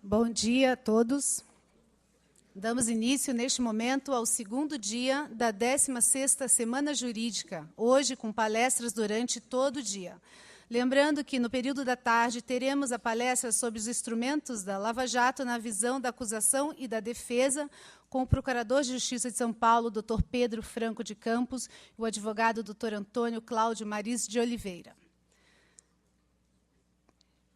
Bom dia a todos. Damos início, neste momento, ao segundo dia da 16ª Semana Jurídica, hoje com palestras durante todo o dia. Lembrando que, no período da tarde, teremos a palestra sobre os instrumentos da Lava Jato na visão da acusação e da defesa, com o Procurador de Justiça de São Paulo, Dr. Pedro Franco de Campos, e o advogado Dr. Antônio Cláudio Maris de Oliveira.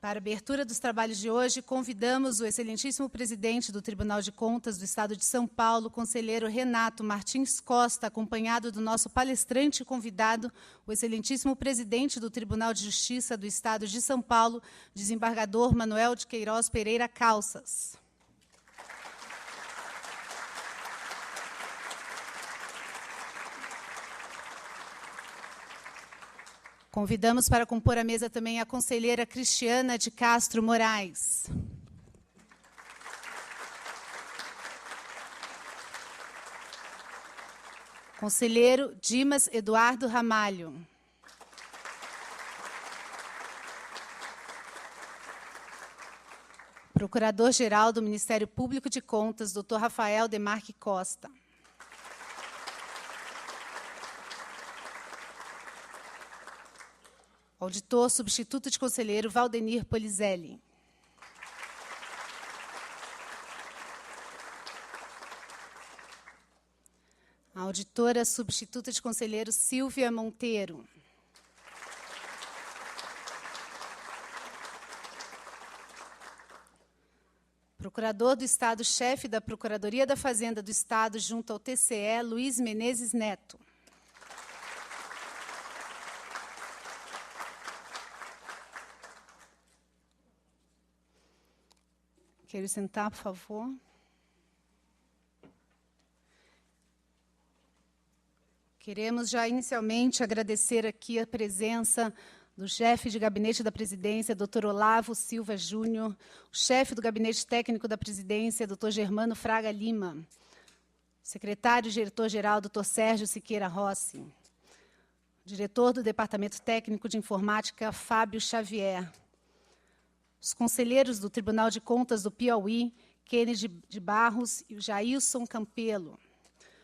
Para a abertura dos trabalhos de hoje, convidamos o excelentíssimo presidente do Tribunal de Contas do Estado de São Paulo, conselheiro Renato Martins Costa, acompanhado do nosso palestrante convidado, o excelentíssimo presidente do Tribunal de Justiça do Estado de São Paulo, desembargador Manuel de Queiroz Pereira Calças. Convidamos para compor a mesa também a conselheira Cristiana de Castro Moraes. Conselheiro Dimas Eduardo Ramalho. Procurador-Geral do Ministério Público de Contas, Dr. Rafael Demarque Costa. Auditor substituto de conselheiro Valdenir Polizelli. Auditora substituta de conselheiro Silvia Monteiro. Procurador do Estado, chefe da Procuradoria da Fazenda do Estado junto ao TCE, Luiz Menezes Neto. Quero sentar, por favor. Queremos já inicialmente agradecer aqui a presença do chefe de gabinete da presidência, Dr. Olavo Silva Júnior, o chefe do gabinete técnico da presidência, Dr. Germano Fraga Lima, secretário e diretor-geral, Dr. Sérgio Siqueira Rossi, diretor do Departamento Técnico de Informática, Fábio Xavier, os conselheiros do Tribunal de Contas do Piauí, Kennedy de Barros e o Jailson Campelo,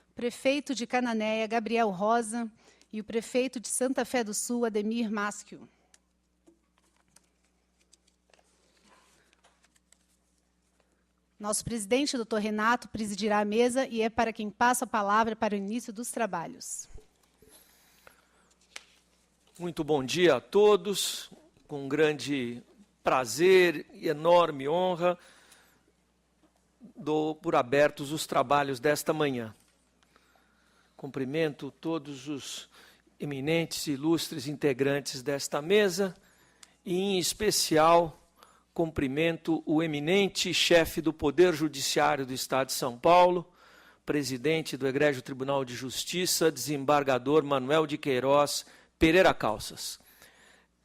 o prefeito de Cananéia, Gabriel Rosa, e o prefeito de Santa Fé do Sul, Ademir Maschio. Nosso presidente, Dr. Renato, presidirá a mesa e é para quem passa a palavra para o início dos trabalhos. Muito bom dia a todos, com grande prazer e enorme honra, dou por abertos os trabalhos desta manhã. Cumprimento todos os eminentes e ilustres integrantes desta mesa e, em especial, cumprimento o eminente chefe do Poder Judiciário do Estado de São Paulo, presidente do Egrégio Tribunal de Justiça, desembargador Manuel de Queiroz Pereira Calças.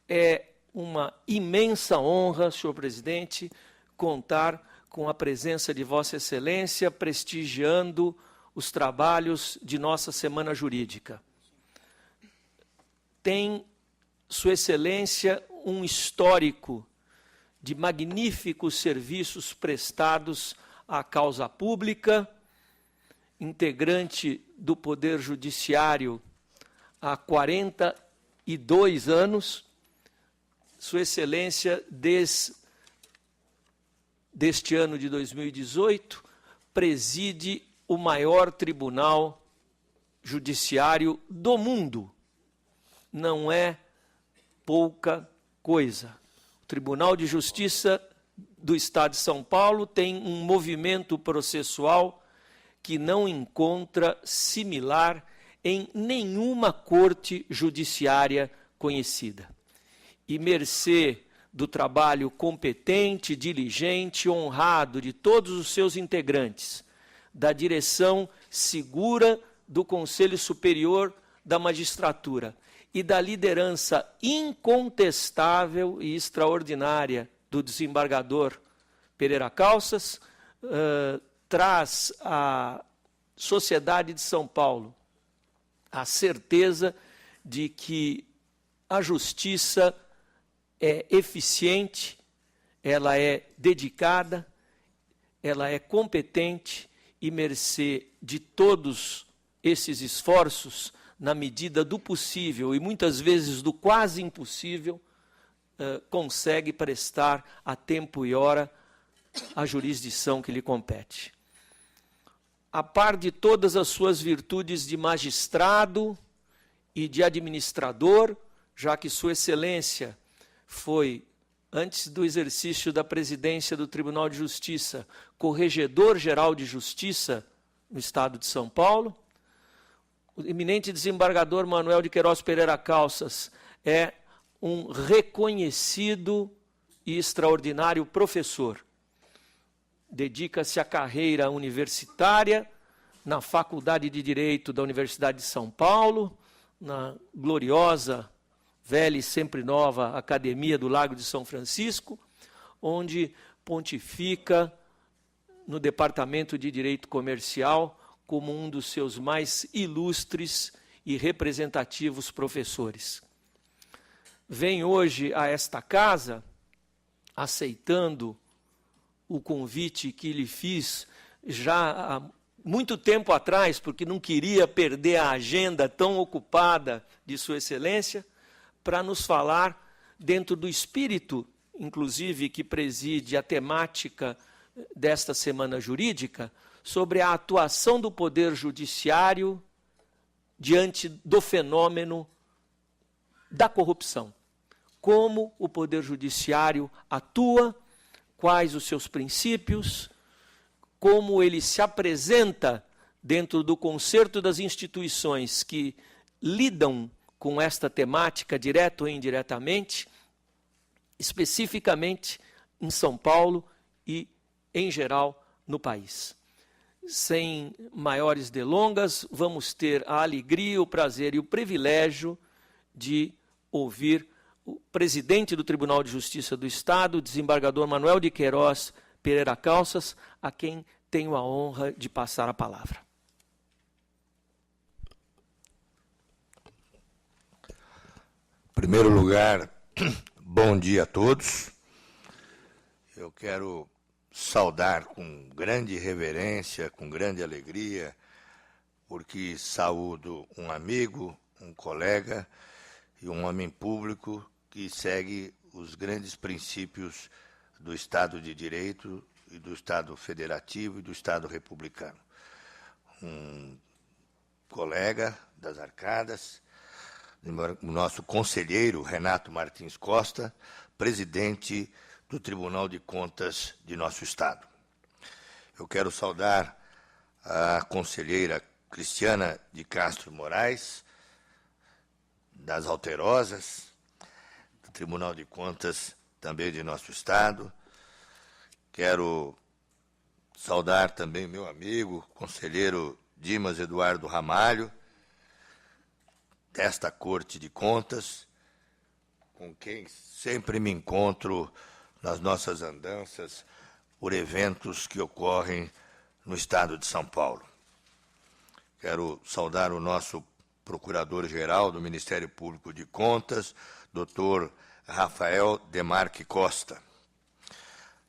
É uma imensa honra, senhor presidente, contar com a presença de Vossa Excelência, prestigiando os trabalhos de nossa Semana Jurídica. Tem, Sua Excelência, um histórico de magníficos serviços prestados à causa pública, integrante do Poder Judiciário há 42 anos, Sua Excelência, deste ano de 2018, preside o maior tribunal judiciário do mundo. Não é pouca coisa. O Tribunal de Justiça do Estado de São Paulo tem um movimento processual que não encontra similar em nenhuma corte judiciária conhecida. E mercê do trabalho competente, diligente, honrado de todos os seus integrantes, da direção segura do Conselho Superior da Magistratura e da liderança incontestável e extraordinária do desembargador Pereira Calças, traz à sociedade de São Paulo a certeza de que a justiça é eficiente, ela é dedicada, ela é competente e, mercê de todos esses esforços, na medida do possível e muitas vezes do quase impossível, consegue prestar a tempo e hora a jurisdição que lhe compete. A par de todas as suas virtudes de magistrado e de administrador, já que Sua Excelência foi, antes do exercício da presidência do Tribunal de Justiça, Corregedor-Geral de Justiça no Estado de São Paulo, o eminente desembargador Manuel de Queiroz Pereira Calças é um reconhecido e extraordinário professor. Dedica-se à carreira universitária na Faculdade de Direito da Universidade de São Paulo, na gloriosa, velha e sempre nova Academia do Lago de São Francisco, onde pontifica no Departamento de Direito Comercial como um dos seus mais ilustres e representativos professores. Vem hoje a esta casa, aceitando o convite que lhe fiz já há muito tempo atrás, porque não queria perder a agenda tão ocupada de Sua Excelência, para nos falar, dentro do espírito, inclusive, que preside a temática desta Semana Jurídica, sobre a atuação do Poder Judiciário diante do fenômeno da corrupção. Como o Poder Judiciário atua, quais os seus princípios, como ele se apresenta dentro do concerto das instituições que lidam com esta temática, direto ou indiretamente, especificamente em São Paulo e, em geral, no país. Sem maiores delongas, vamos ter a alegria, o prazer e o privilégio de ouvir o presidente do Tribunal de Justiça do Estado, o desembargador Manuel de Queiroz Pereira Calças, a quem tenho a honra de passar a palavra. Em primeiro lugar, bom dia a todos. Eu quero saudar com grande reverência, com grande alegria, porque saúdo um amigo, um colega e um homem público que segue os grandes princípios do Estado de Direito e do Estado Federativo e do Estado Republicano. Um colega das Arcadas, o nosso conselheiro Renato Martins Costa, presidente do Tribunal de Contas de nosso Estado. Eu quero saudar a conselheira Cristiana de Castro Moraes, das Alterosas, do Tribunal de Contas também de nosso Estado. Quero saudar também meu amigo, conselheiro Dimas Eduardo Ramalho, desta Corte de Contas, com quem sempre me encontro nas nossas andanças por eventos que ocorrem no Estado de São Paulo. Quero saudar o nosso Procurador-Geral do Ministério Público de Contas, Dr. Rafael Demarque Costa,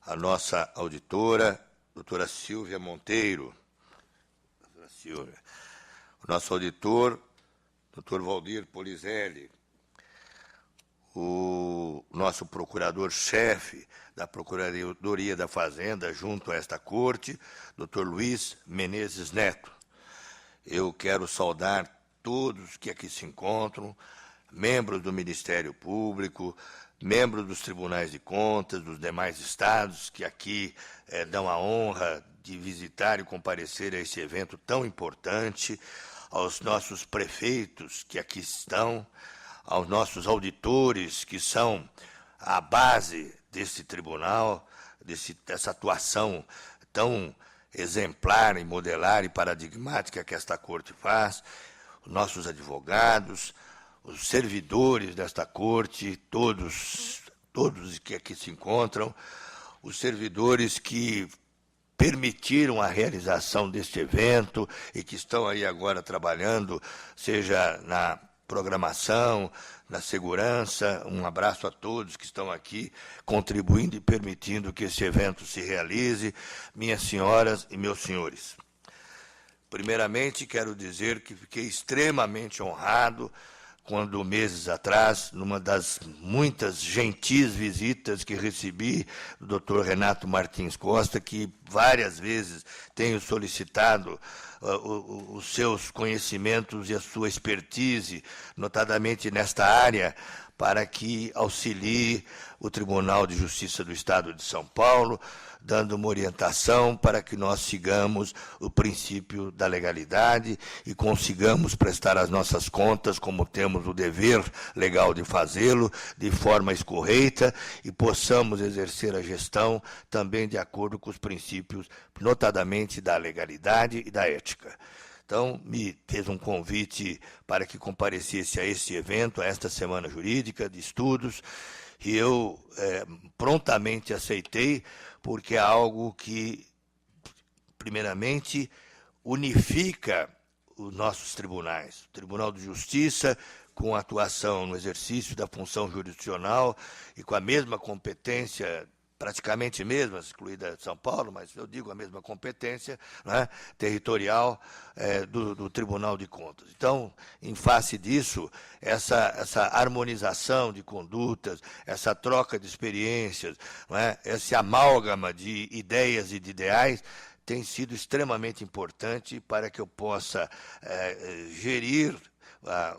a nossa auditora, doutora Silvia Monteiro, o nosso auditor, Dr. Valdir Polizelli, o nosso procurador-chefe da Procuradoria da Fazenda junto a esta corte, Dr. Luiz Menezes Neto. Eu quero saudar todos que aqui se encontram, membros do Ministério Público, membros dos Tribunais de Contas, dos demais estados que aqui dão a honra de visitar e comparecer a esse evento tão importante, aos nossos prefeitos que aqui estão, aos nossos auditores que são a base desse tribunal, dessa atuação tão exemplar e modelar e paradigmática que esta corte faz, os nossos advogados, os servidores desta corte, todos que aqui se encontram, os servidores que permitiram a realização deste evento e que estão aí agora trabalhando, seja na programação, na segurança. Um abraço a todos que estão aqui contribuindo e permitindo que esse evento se realize, minhas senhoras e meus senhores. Primeiramente, quero dizer que fiquei extremamente honrado quando, meses atrás, numa das muitas gentis visitas que recebi do Dr. Renato Martins Costa, que várias vezes tenho solicitado os seus conhecimentos e a sua expertise, notadamente nesta área, para que auxilie o Tribunal de Justiça do Estado de São Paulo, dando uma orientação para que nós sigamos o princípio da legalidade e consigamos prestar as nossas contas, como temos o dever legal de fazê-lo, de forma escorreita, e possamos exercer a gestão também de acordo com os princípios, notadamente da legalidade e da ética. Então, me fez um convite para que comparecesse a esse evento, a esta Semana Jurídica de Estudos, e eu prontamente aceitei, porque é algo que, primeiramente, unifica os nossos tribunais. O Tribunal de Justiça, com atuação no exercício da função jurisdicional e com a mesma competência, praticamente mesma, excluída São Paulo, mas eu digo a mesma competência, né, territorial do Tribunal de Contas. Então, em face disso, essa harmonização de condutas, essa troca de experiências, né, esse amálgama de ideias e de ideais, tem sido extremamente importante para que eu possa gerir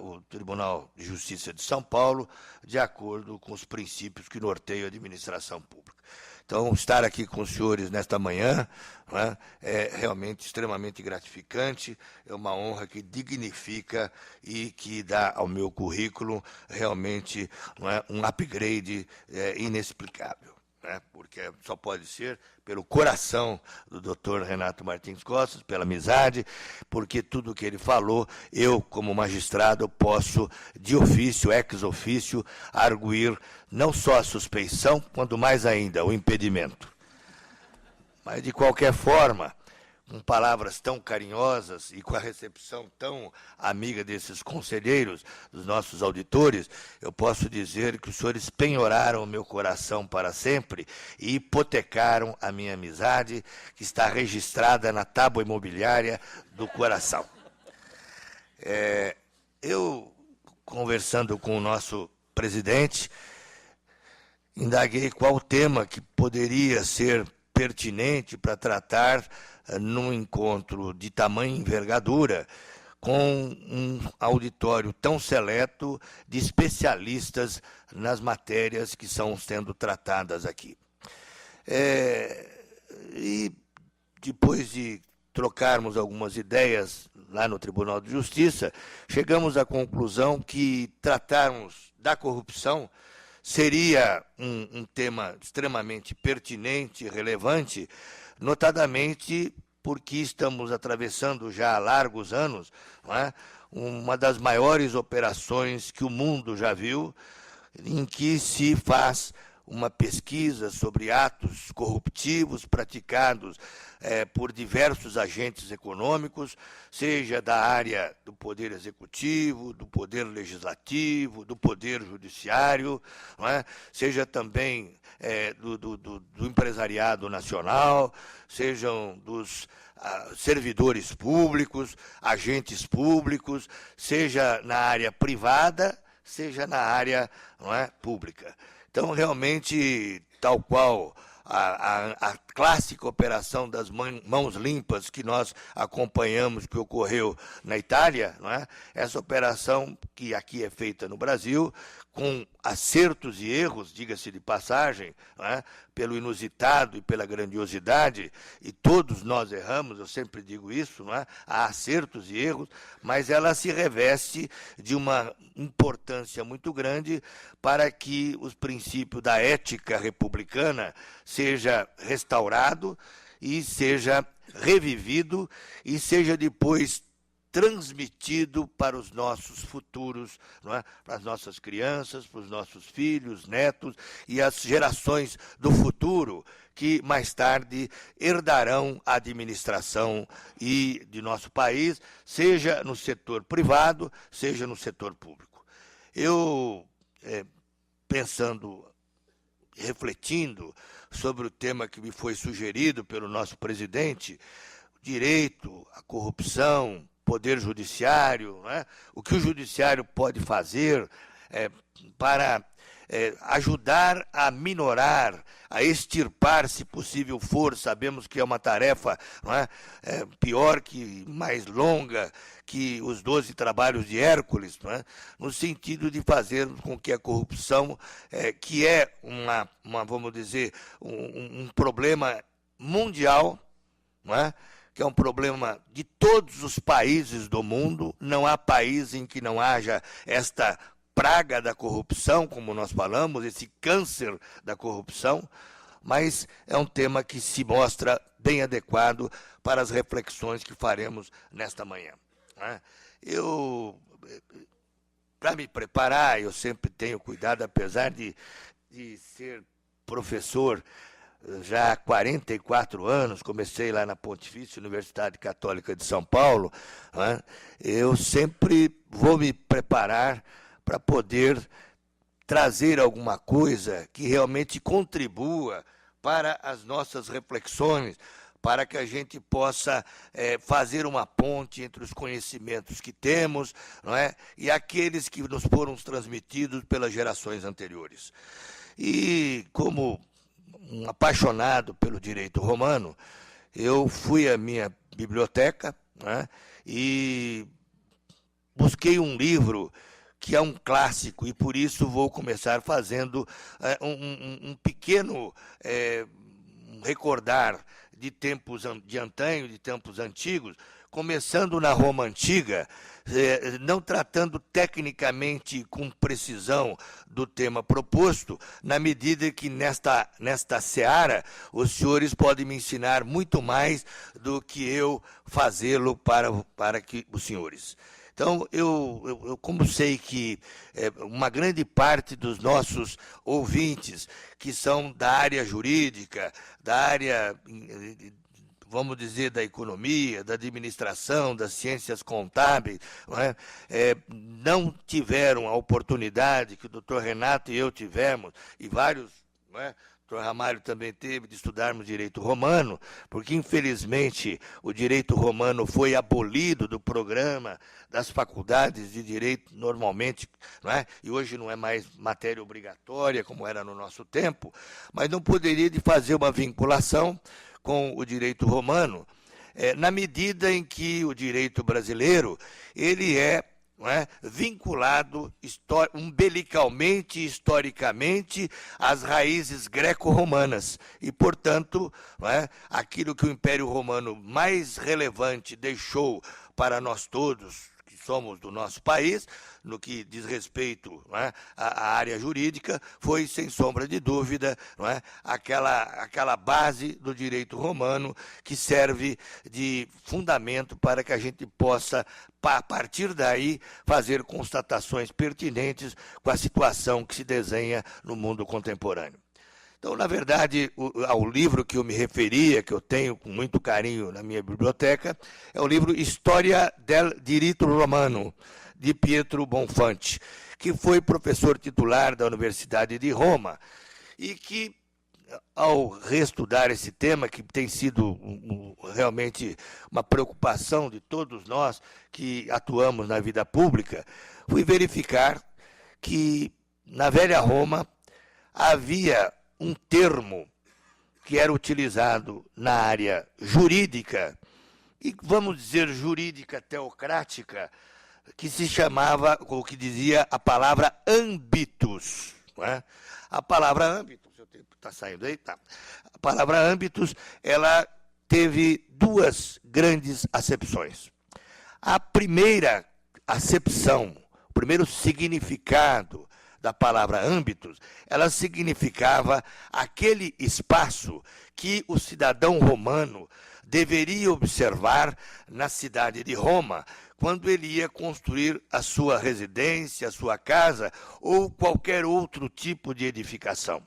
o Tribunal de Justiça de São Paulo de acordo com os princípios que norteiam a administração pública. Então, estar aqui com os senhores nesta manhã, né, é realmente extremamente gratificante, é uma honra que dignifica e que dá ao meu currículo realmente, não é, um upgrade inexplicável, né, porque só pode ser pelo coração do Dr. Renato Martins Costa, pela amizade, porque tudo o que ele falou, eu, como magistrado, posso, de ofício, ex ofício, arguir não só a suspeição, quanto mais ainda o impedimento. Mas, de qualquer forma, com palavras tão carinhosas e com a recepção tão amiga desses conselheiros, dos nossos auditores, eu posso dizer que os senhores penhoraram o meu coração para sempre e hipotecaram a minha amizade, que está registrada na tábua imobiliária do coração. Eu, conversando com o nosso presidente, indaguei qual o tema que poderia ser pertinente para tratar num encontro de tamanha envergadura, com um auditório tão seleto de especialistas nas matérias que são sendo tratadas aqui. E depois de trocarmos algumas ideias lá no Tribunal de Justiça, chegamos à conclusão que tratarmos da corrupção seria um tema extremamente pertinente e relevante, notadamente porque estamos atravessando já há largos anos, não é, uma das maiores operações que o mundo já viu, em que se faz uma pesquisa sobre atos corruptivos praticados por diversos agentes econômicos, seja da área do Poder Executivo, do Poder Legislativo, do Poder Judiciário, não é? Seja também do empresariado nacional, sejam dos servidores públicos, agentes públicos, seja na área privada, seja na área, não é, pública. Então, realmente, tal qual a clássica operação das mãos limpas que nós acompanhamos, que ocorreu na Itália, não é? Essa operação que aqui é feita no Brasil, com acertos e erros, diga-se de passagem, não é? Pelo inusitado e pela grandiosidade, e todos nós erramos, eu sempre digo isso, não é? Há acertos e erros, mas ela se reveste de uma importância muito grande para que os princípios da ética republicana seja restaurado e seja revivido e seja depois transmitido para os nossos futuros, não é? Para as nossas crianças, para os nossos filhos, netos e as gerações do futuro, que mais tarde herdarão a administração de nosso país, seja no setor privado, seja no setor público. Eu, pensando, refletindo sobre o tema que me foi sugerido pelo nosso presidente, direito, a corrupção, poder judiciário, né? O que o judiciário pode fazer para ajudar a minorar, a extirpar, se possível for, sabemos que é uma tarefa, não é? Pior que, mais longa que os 12 trabalhos de Hércules, não é? No sentido de fazer com que a corrupção, que é vamos dizer, um problema mundial, não é? Que é um problema de todos os países do mundo, não há país em que não haja esta praga da corrupção, como nós falamos, esse câncer da corrupção, mas é um tema que se mostra bem adequado para as reflexões que faremos nesta manhã. Para me preparar, eu sempre tenho cuidado, apesar de ser professor já há 44 anos, comecei lá na Pontifícia Universidade Católica de São Paulo, né? Eu sempre vou me preparar para poder trazer alguma coisa que realmente contribua para as nossas reflexões, para que a gente possa fazer uma ponte entre os conhecimentos que temos, não é? E aqueles que nos foram transmitidos pelas gerações anteriores. E como um apaixonado pelo direito romano, eu fui à minha biblioteca, né, e busquei um livro que é um clássico, e por isso vou começar fazendo um pequeno recordar de tempos de antanho, de tempos antigos, começando na Roma Antiga, não tratando tecnicamente com precisão do tema proposto, na medida que nesta seara os senhores podem me ensinar muito mais do que eu fazê-lo para que os senhores. Então, eu como sei que uma grande parte dos nossos ouvintes, que são da área jurídica, da área, vamos dizer, da economia, da administração, das ciências contábeis, não tiveram a oportunidade que o doutor Renato e eu tivemos, e vários, não é? O doutor Ramalho também teve, de estudarmos direito romano, porque, infelizmente, o direito romano foi abolido do programa das faculdades de direito normalmente, não é? E hoje não é mais matéria obrigatória, como era no nosso tempo, mas não poderia de fazer uma vinculação com o direito romano, na medida em que o direito brasileiro ele não é, vinculado umbilicalmente, historicamente, às raízes greco-romanas. E, portanto, não é, aquilo que o Império Romano mais relevante deixou para nós todos, que somos do nosso país, no que diz respeito, não é, à área jurídica, foi, sem sombra de dúvida, não é, aquela base do direito romano que serve de fundamento para que a gente possa, a partir daí, fazer constatações pertinentes com a situação que se desenha no mundo contemporâneo. Então, na verdade, ao livro que eu me referia, que eu tenho com muito carinho na minha biblioteca, é o livro Storia del Diritto Romano, de Pietro Bonfante, que foi professor titular da Universidade de Roma, e que, ao reestudar esse tema, que tem sido realmente uma preocupação de todos nós que atuamos na vida pública, fui verificar que, na velha Roma, havia um termo que era utilizado na área jurídica, e vamos dizer jurídica teocrática, que se chamava, ou que dizia a palavra ambitus. Não é? A palavra ambitus, seu tempo está saindo aí? Tá. A palavra ambitus, ela teve duas grandes acepções. A primeira acepção, o primeiro significado da palavra ambitus, ela significava aquele espaço que o cidadão romano deveria observar na cidade de Roma, quando ele ia construir a sua residência, a sua casa ou qualquer outro tipo de edificação.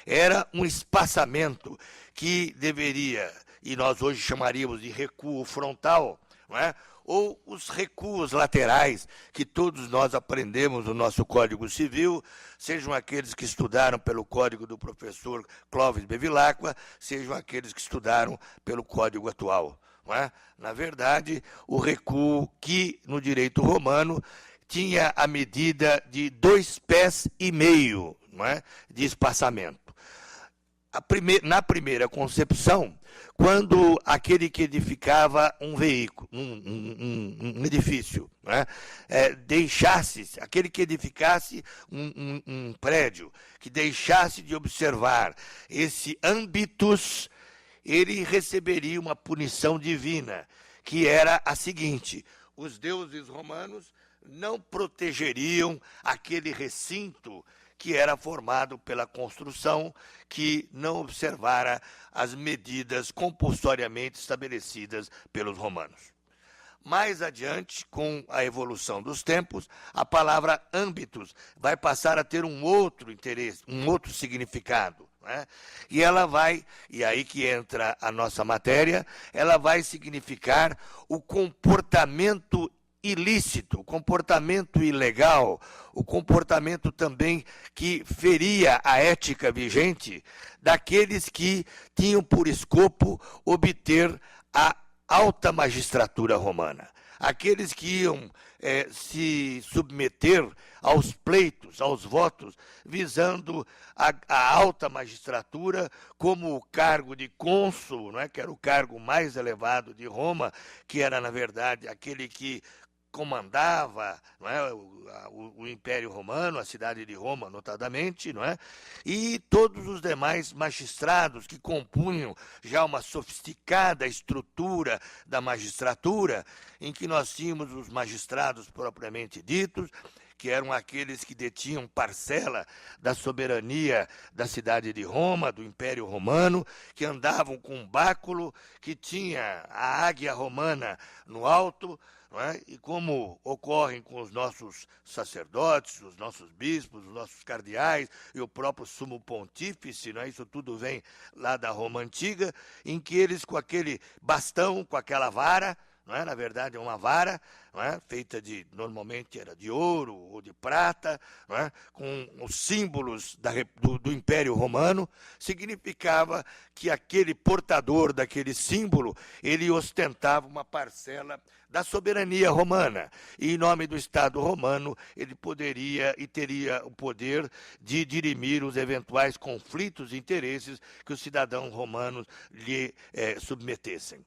Era um espaçamento que deveria, e nós hoje chamaríamos de recuo frontal, não é? Ou os recuos laterais, que todos nós aprendemos no nosso Código Civil, sejam aqueles que estudaram pelo Código do professor Clóvis Bevilacqua, sejam aqueles que estudaram pelo Código atual. Não é? Na verdade, o recuo que, no direito romano, tinha a medida de 2,5 pés, não é? De espaçamento. Na primeira concepção, quando aquele que edificava um veículo, um edifício, né, aquele que edificasse um prédio, que deixasse de observar esse âmbitus, ele receberia uma punição divina, que era a seguinte: os deuses romanos não protegeriam aquele recinto que era formado pela construção, que não observara as medidas compulsoriamente estabelecidas pelos romanos. Mais adiante, com a evolução dos tempos, a palavra âmbitos vai passar a ter um outro interesse, um outro significado, né? E ela vai, e aí que entra a nossa matéria, ela vai significar o comportamento ilícito, o comportamento ilegal, o comportamento também que feria a ética vigente daqueles que tinham por escopo obter a alta magistratura romana. Aqueles que iam se submeter aos pleitos, aos votos, visando a alta magistratura, como o cargo de cônsul, não é? Que era o cargo mais elevado de Roma, que era, na verdade, aquele que comandava, não é, o Império Romano, a cidade de Roma, notadamente, não é? E todos os demais magistrados que compunham já uma sofisticada estrutura da magistratura, em que nós tínhamos os magistrados propriamente ditos, que eram aqueles que detinham parcela da soberania da cidade de Roma, do Império Romano, que andavam com um báculo, que tinha a águia romana no alto, não é? E como ocorrem com os nossos sacerdotes, os nossos bispos, os nossos cardeais e o próprio sumo pontífice, não é? Isso tudo vem lá da Roma antiga, em que eles com aquele bastão, com aquela vara, não é? Na verdade é uma vara, não é? Feita normalmente era de ouro ou de prata, não é? Com os símbolos do Império Romano, significava que aquele portador daquele símbolo, ele ostentava uma parcela da soberania romana, e em nome do Estado romano ele poderia e teria o poder de dirimir os eventuais conflitos de interesses que os cidadãos romanos lhe submetessem.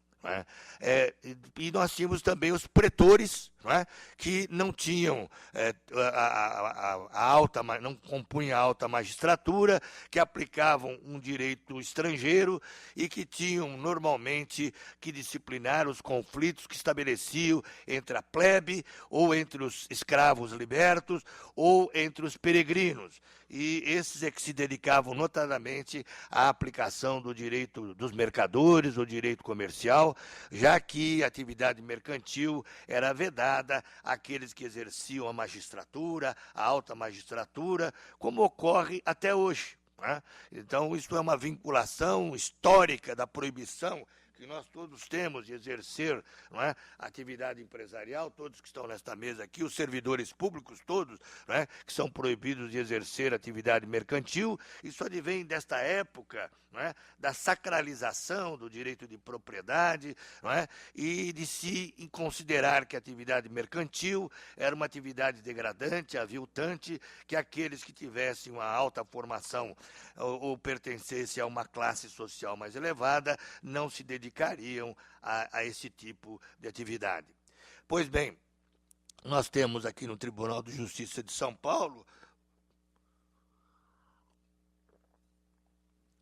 E nós tínhamos também os pretores, não é? Que não tinham não compunham a alta magistratura, que aplicavam um direito estrangeiro e que tinham normalmente que disciplinar os conflitos que estabeleciam entre a plebe, ou entre os escravos libertos, ou entre os peregrinos. E esses é que se dedicavam notadamente à aplicação do direito dos mercadores, o direito comercial, já que a atividade mercantil era vedada àqueles que exerciam a magistratura, a alta magistratura, como ocorre até hoje, né? Então, isso é uma vinculação histórica da proibição que nós todos temos de exercer, não é, atividade empresarial, todos que estão nesta mesa aqui, os servidores públicos todos, não é, que são proibidos de exercer atividade mercantil. Isso advém desta época, não é, da sacralização do direito de propriedade, não é, e de se considerar que a atividade mercantil era uma atividade degradante, aviltante, que aqueles que tivessem uma alta formação ou pertencessem a uma classe social mais elevada não se dedicariam a esse tipo de atividade. Pois bem, nós temos aqui no Tribunal de Justiça de São Paulo,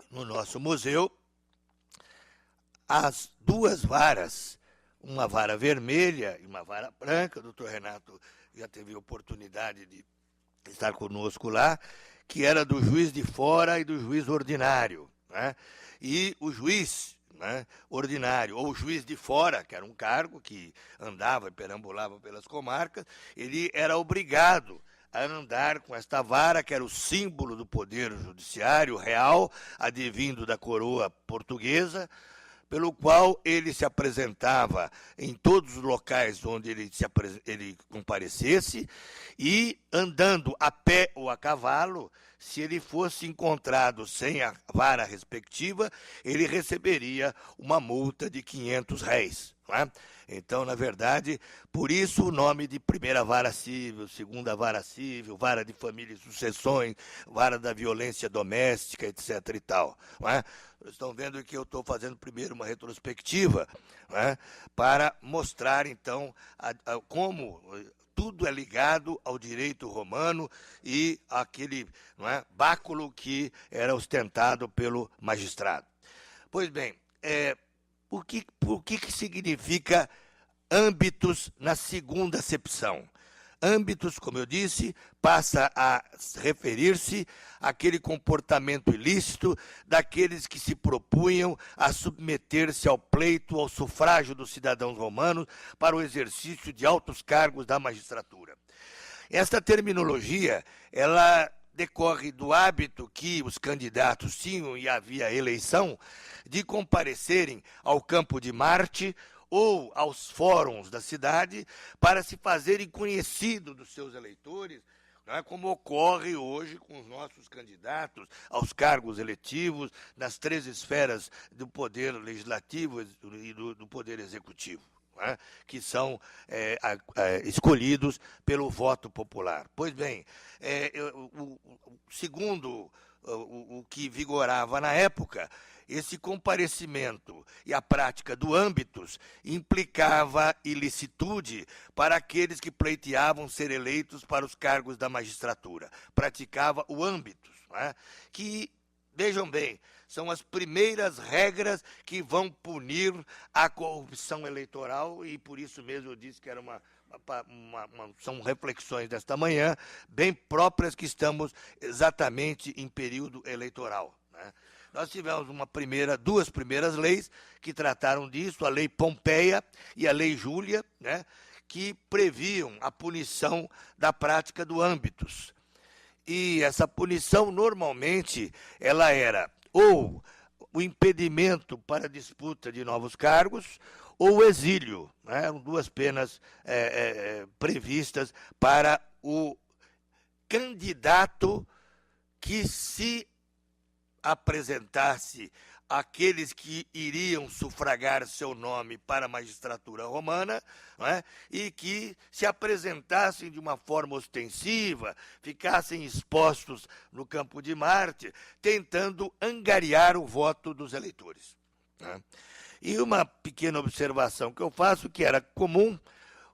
no nosso museu, as duas varas, uma vara vermelha e uma vara branca. O doutor Renato já teve a oportunidade de estar conosco lá, que era do juiz de fora e do juiz ordinário, né? E o juiz, né, ordinário, ou juiz de fora, que era um cargo que andava e perambulava pelas comarcas, ele era obrigado a andar com esta vara, que era o símbolo do poder judiciário real, advindo da coroa portuguesa, pelo qual ele se apresentava em todos os locais onde ele comparecesse, e andando a pé ou a cavalo, se ele fosse encontrado sem a vara respectiva, ele receberia uma multa de 500 réis. Não é? Então, na verdade, por isso o nome de primeira vara civil, segunda vara civil, vara de família e sucessões, vara da violência doméstica, etc. e tal. Não é? Vocês estão vendo que eu estou fazendo primeiro uma retrospectiva, não é? Para mostrar, então, como tudo é ligado ao direito romano e aquele, não é, báculo que era ostentado pelo magistrado. Pois bem, o que significa âmbitos na segunda acepção? Âmbitos, como eu disse, passa a referir-se àquele comportamento ilícito daqueles que se propunham a submeter-se ao pleito, ao sufrágio dos cidadãos romanos para o exercício de altos cargos da magistratura. Esta terminologia, ela decorre do hábito que os candidatos tinham, e havia eleição, de comparecerem ao campo de Marte ou aos fóruns da cidade para se fazerem conhecidos dos seus eleitores, não é, como ocorre hoje com os nossos candidatos aos cargos eletivos nas 3 esferas do poder legislativo e do poder executivo, não é, que são escolhidos pelo voto popular. Pois bem, segundo o que vigorava na época, esse comparecimento e a prática do âmbitos implicava ilicitude para aqueles que pleiteavam ser eleitos para os cargos da magistratura. Praticava o âmbitos, não é? Que, vejam bem, são as primeiras regras que vão punir a corrupção eleitoral, e por isso mesmo eu disse que era são reflexões desta manhã, bem próprias, que estamos exatamente em período eleitoral, né? Nós tivemos duas primeiras leis que trataram disso, a Lei Pompeia e a Lei Júlia, né, que previam a punição da prática do âmbitos. E essa punição, normalmente, ela era ou o impedimento para a disputa de novos cargos ou o exílio, né? Eram 2 penas previstas para o candidato que se apresentasse aqueles que iriam sufragar seu nome para a magistratura romana, não é? E que se apresentassem de uma forma ostensiva, ficassem expostos no campo de Marte, tentando angariar o voto dos eleitores, né? E uma pequena observação que eu faço, que era comum,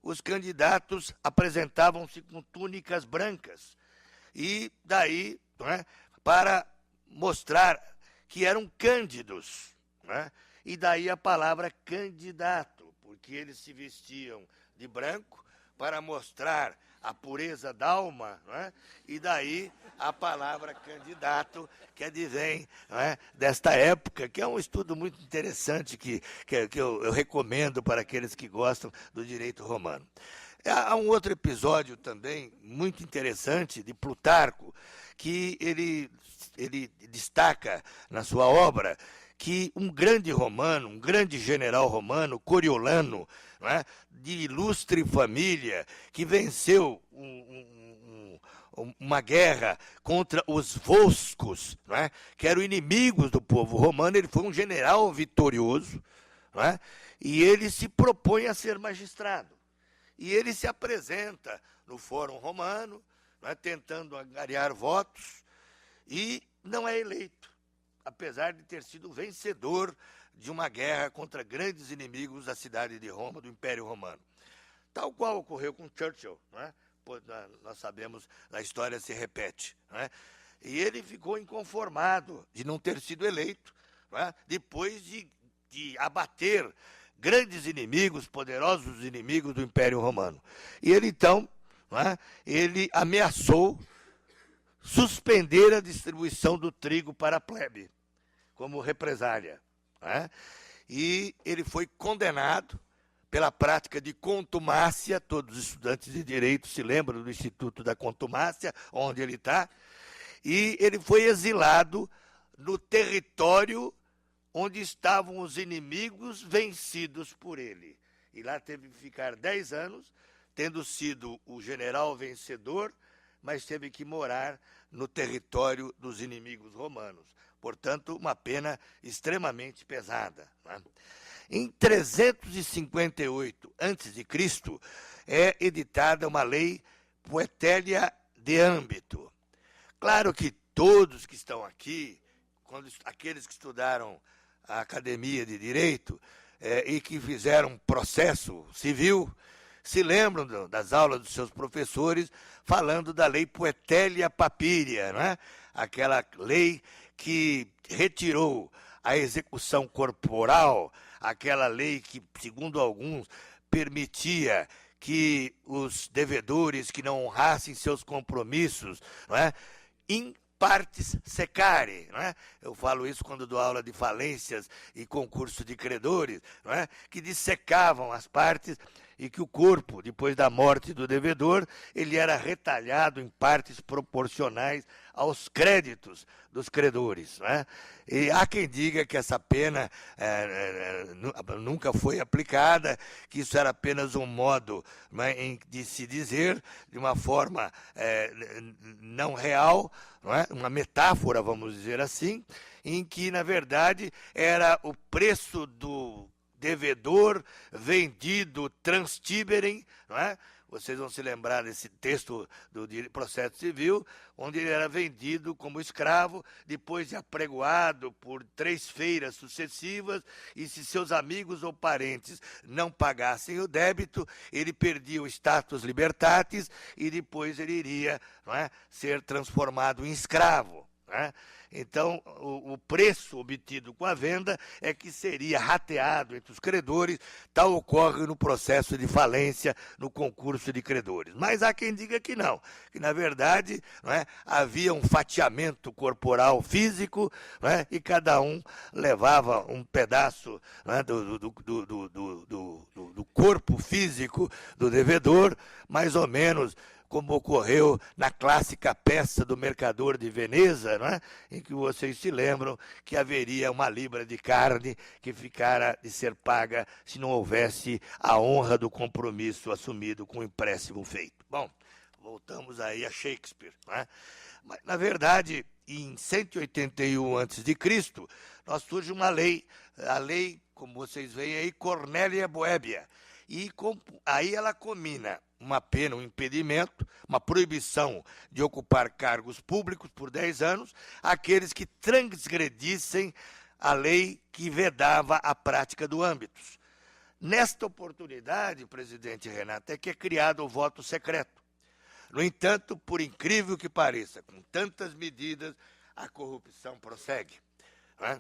os candidatos apresentavam-se com túnicas brancas, e daí, não é, para mostrar que eram cândidos, né? E daí a palavra candidato, porque eles se vestiam de branco para mostrar a pureza da alma, né? E daí a palavra candidato, que advém, né, desta época, que é um estudo muito interessante que eu recomendo para aqueles que gostam do direito romano. Há um outro episódio também muito interessante de Plutarco, que ele destaca na sua obra que um grande romano, um grande general romano, Coriolano, não é, de ilustre família, que venceu uma guerra contra os Volscos, não é, que eram inimigos do povo romano. Ele foi um general vitorioso, não é, e ele se propõe a ser magistrado. E ele se apresenta no Fórum Romano, não é, tentando angariar votos, e não é eleito, apesar de ter sido vencedor de uma guerra contra grandes inimigos da cidade de Roma, do Império Romano. Tal qual ocorreu com Churchill, não é? Nós sabemos, a história se repete, não é? E ele ficou inconformado de não ter sido eleito, não é? Depois de abater grandes inimigos, poderosos inimigos do Império Romano. E ele, então, não é, ele ameaçou suspender a distribuição do trigo para a plebe, como represália, não é? E ele foi condenado pela prática de contumácia. Todos os estudantes de direito se lembram do Instituto da Contumácia, onde ele está, e ele foi exilado no território onde estavam os inimigos vencidos por ele. E lá teve que ficar 10 anos, tendo sido o general vencedor, mas teve que morar no território dos inimigos romanos. Portanto, uma pena extremamente pesada, né? Em 358 a.C., é editada uma lei Poetélia de âmbito. Claro que todos que estão aqui, aqueles que estudaram a Academia de Direito e que fizeram processo civil, se lembram das aulas dos seus professores falando da lei Poetélia Papíria, né? Aquela lei que retirou a execução corporal, aquela lei que, segundo alguns, permitia que os devedores que não honrassem seus compromissos, não é, in partes secare, não é? Eu falo isso quando dou aula de falências e concurso de credores, não é? Que dissecavam as partes e que o corpo, depois da morte do devedor, ele era retalhado em partes proporcionais aos créditos dos credores, não é? E há quem diga que essa pena nunca foi aplicada, que isso era apenas um modo, não é, de se dizer, de uma forma não real, não é? Uma metáfora, vamos dizer assim, em que, na verdade, era o preço do devedor vendido transtiberem, não é? Vocês vão se lembrar desse texto do processo civil, onde ele era vendido como escravo, depois de apregoado por 3 feiras sucessivas, e se seus amigos ou parentes não pagassem o débito, ele perdia o status libertatis e depois ele iria, não é, ser transformado em escravo, não é? Então, o preço obtido com a venda é que seria rateado entre os credores. Tal ocorre no processo de falência, no concurso de credores. Mas há quem diga que não, que na verdade, não é, havia um fatiamento corporal físico, não é, e cada um levava um pedaço, não é, do corpo físico do devedor, mais ou menos como ocorreu na clássica peça do Mercador de Veneza, não é? Em que vocês se lembram que haveria uma libra de carne que ficara de ser paga se não houvesse a honra do compromisso assumido com o empréstimo feito. Bom, voltamos aí a Shakespeare, não é? Mas, na verdade, em 181 a.C., nós surge uma lei, a lei, como vocês veem aí, Cornélia Boébia, e aí ela combina uma pena, um impedimento, uma proibição de ocupar cargos públicos por 10 anos, àqueles que transgredissem a lei que vedava a prática do âmbitos. Nesta oportunidade, presidente Renato, é que é criado o voto secreto. No entanto, por incrível que pareça, com tantas medidas, a corrupção prossegue.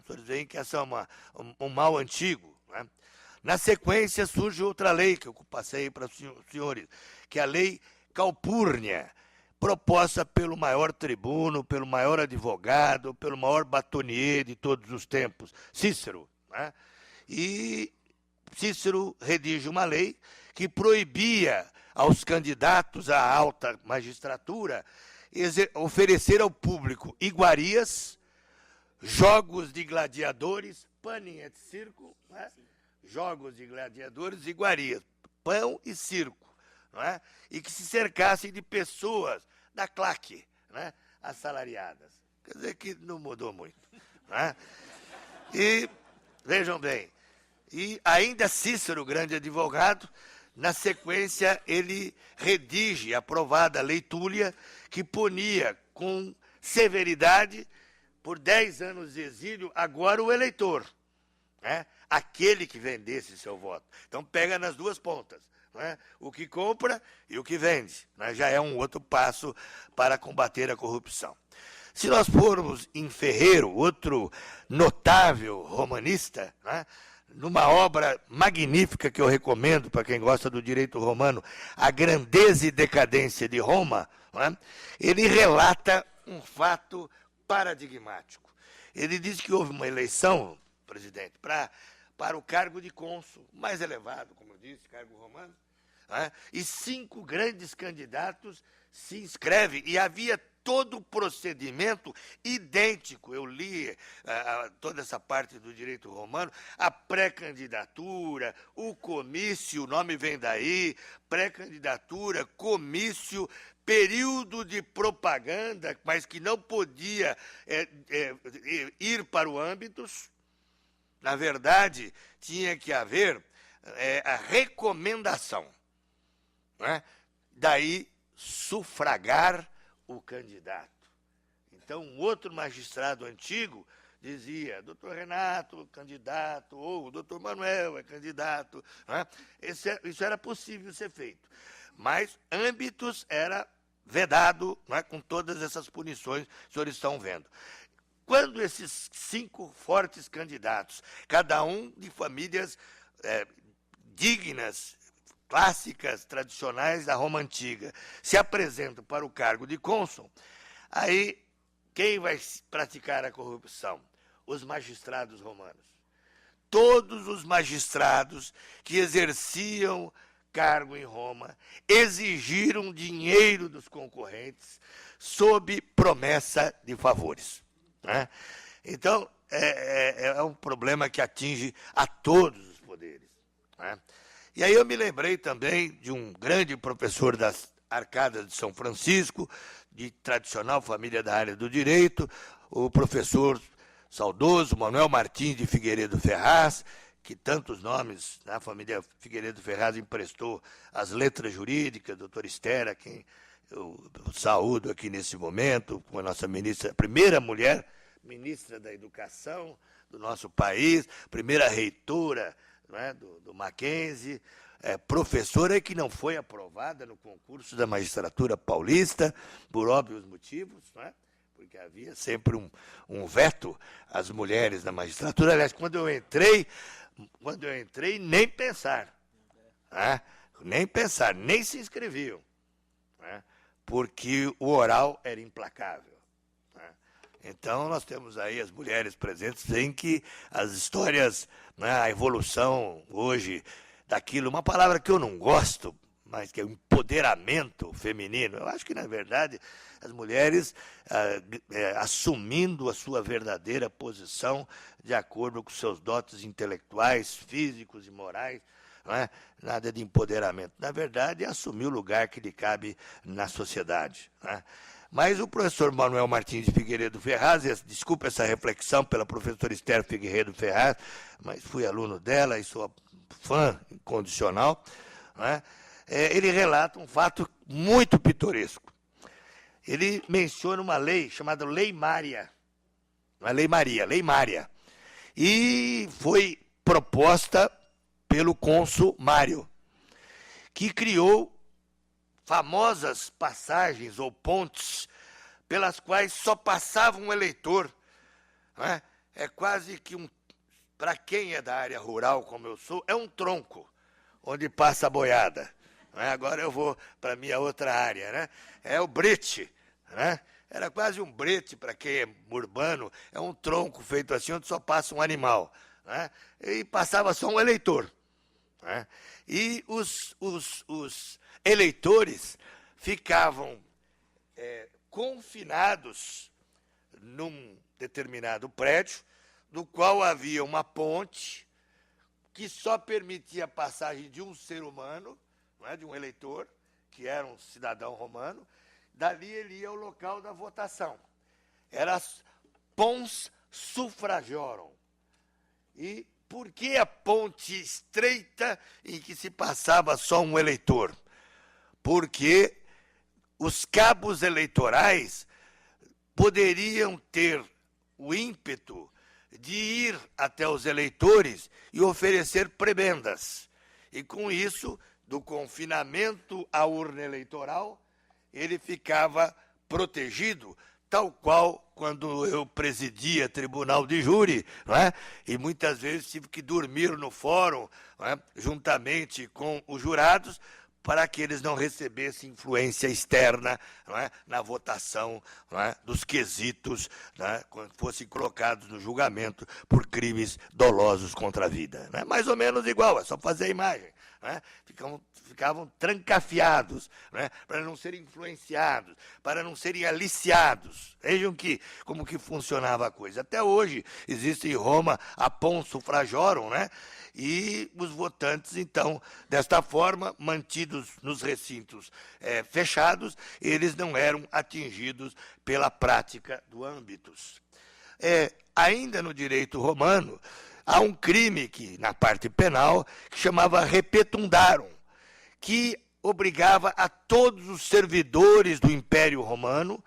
Vocês veem que essa é um mal antigo, não é? Na sequência, surge outra lei, que eu passei para os senhores, que é a lei Calpurnia, proposta pelo maior tribuno, pelo maior advogado, pelo maior batonier de todos os tempos, Cícero, né? E Cícero redige uma lei que proibia aos candidatos à alta magistratura oferecer ao público iguarias, jogos de gladiadores, panem et circo, né? Jogos de gladiadores e iguarias, pão e circo, não é? E que se cercassem de pessoas da claque, né, assalariadas. Quer dizer que não mudou muito, não é? E, vejam bem, e ainda Cícero, grande advogado, na sequência ele redige a aprovada Lei Túlia, que punia com severidade, por 10 anos de exílio, agora o eleitor, né? Aquele que vendesse seu voto. Então pega nas duas pontas, né? O que compra e o que vende, né? Já é um outro passo para combater a corrupção. Se nós formos em Ferreiro, outro notável romanista, né, numa obra magnífica que eu recomendo para quem gosta do direito romano, A Grandeza e Decadência de Roma, né, ele relata um fato paradigmático. Ele diz que houve uma eleição, presidente, para para o cargo de cônsul, mais elevado, como eu disse, cargo romano, e 5 grandes candidatos se inscrevem, e havia todo o procedimento idêntico. Eu li toda essa parte do direito romano, a pré-candidatura, o comício, o nome vem daí, pré-candidatura, comício, período de propaganda, mas que não podia ir para o âmbitos. Na verdade, tinha que haver a recomendação. Daí, sufragar o candidato. Então, um outro magistrado antigo dizia, doutor Renato, candidato, ou doutor Manuel é candidato. Isso era possível ser feito. Mas âmbitos era vedado, com todas essas punições que os senhores estão vendo. Quando esses 5 fortes candidatos, cada um de famílias dignas, clássicas, tradicionais da Roma Antiga, se apresentam para o cargo de cônsul, aí quem vai praticar a corrupção? Os magistrados romanos. Todos os magistrados que exerciam cargo em Roma exigiram dinheiro dos concorrentes sob promessa de favores. Então, é um problema que atinge a todos os poderes. E aí eu me lembrei também de um grande professor das Arcadas de São Francisco, de tradicional família da área do direito, o professor saudoso Manuel Martins de Figueiredo Ferraz, que tantos nomes a família Figueiredo Ferraz emprestou às letras jurídicas, doutora Esther, a quem eu saúdo aqui nesse momento, com a nossa ministra, a primeira mulher ministra da Educação do nosso país, primeira reitora do Mackenzie, professora que não foi aprovada no concurso da magistratura paulista, por óbvios motivos, porque havia sempre um veto às mulheres na magistratura. Aliás, quando eu entrei, nem pensar, nem se inscreviam, porque o oral era implacável. Então, nós temos aí as mulheres presentes, em que as histórias, a evolução hoje daquilo, uma palavra que eu não gosto, mas que é o empoderamento feminino. Eu acho que, na verdade, as mulheres assumindo a sua verdadeira posição de acordo com seus dotes intelectuais, físicos e morais, nada de empoderamento. Na verdade, é assumir o lugar que lhe cabe na sociedade. Mas o professor Manuel Martins de Figueiredo Ferraz, desculpa essa reflexão pela professora Esther Figueiredo Ferraz, mas fui aluno dela e sou fã incondicional, ele relata um fato muito pitoresco. Ele menciona uma lei chamada Lei Mária, não é Lei Maria, Lei Mária, e foi proposta pelo cônsul Mário, que criou famosas passagens ou pontes pelas quais só passava um eleitor. É quase que para quem é da área rural, como eu sou, é um tronco onde passa a boiada. Agora eu vou para a minha outra área. É o brete. Era quase um brete para quem é urbano, é um tronco feito assim, onde só passa um animal. E passava só um eleitor. E os eleitores ficavam confinados num determinado prédio, no qual havia uma ponte que só permitia a passagem de um ser humano, de um eleitor, que era um cidadão romano. Dali ele ia ao local da votação. Era pons suffragiorum. E por que a ponte estreita em que se passava só um eleitor? Porque os cabos eleitorais poderiam ter o ímpeto de ir até os eleitores e oferecer prebendas. E com isso, do confinamento à urna eleitoral, ele ficava protegido, tal qual quando eu presidia tribunal de júri, e muitas vezes tive que dormir no fórum, juntamente com os jurados, para que eles não recebessem influência externa, não é, na votação, não é, dos quesitos, não é, quando fossem colocados no julgamento por crimes dolosos contra a vida. Não é? Mais ou menos igual, é só fazer a imagem. Não é? Ficavam trancafiados, não é, para não serem influenciados, para não serem aliciados. Vejam como que funcionava a coisa. Até hoje existe em Roma a pons suffragiorum, né? E os votantes, então, desta forma, mantidos nos recintos fechados, eles não eram atingidos pela prática do âmbitus. Ainda no direito romano, há um crime que, na parte penal, que chamava repetundarum, que obrigava a todos os servidores do Império Romano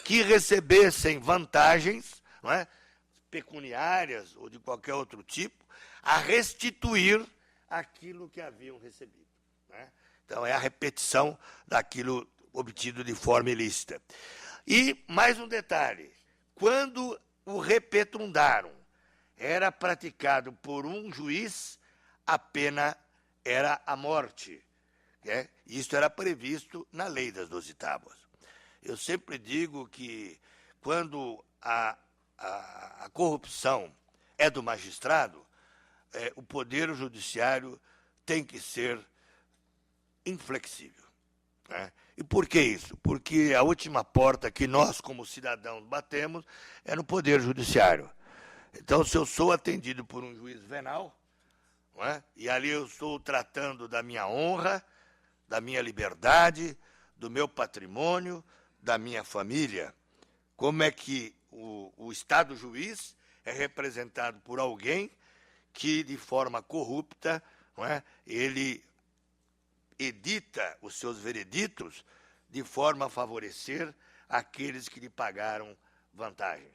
que recebessem vantagens, não é, pecuniárias ou de qualquer outro tipo, a restituir aquilo que haviam recebido. Né? Então, é a repetição daquilo obtido de forma ilícita. E, mais um detalhe, quando o repetundarum era praticado por um juiz, a pena era a morte. Né? Isso era previsto na lei das 12 tábuas. Eu sempre digo que quando a corrupção é do magistrado, o poder judiciário tem que ser inflexível. Né? E por que isso? Porque a última porta que nós, como cidadãos, batemos é no poder judiciário. Então, se eu sou atendido por um juiz venal, não é? E ali eu estou tratando da minha honra, da minha liberdade, do meu patrimônio, da minha família, como é que o Estado juiz é representado por alguém que, de forma corrupta, não é, ele edita os seus vereditos de forma a favorecer aqueles que lhe pagaram vantagens.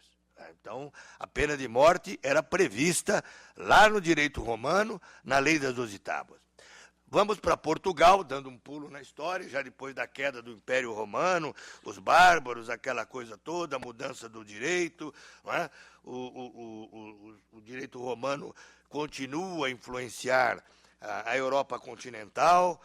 Então, a pena de morte era prevista lá no direito romano, na lei das 12 tábuas. Vamos para Portugal, dando um pulo na história, já depois da queda do Império Romano, os bárbaros, aquela coisa toda, a mudança do direito, não é? O direito romano continua a influenciar a Europa continental,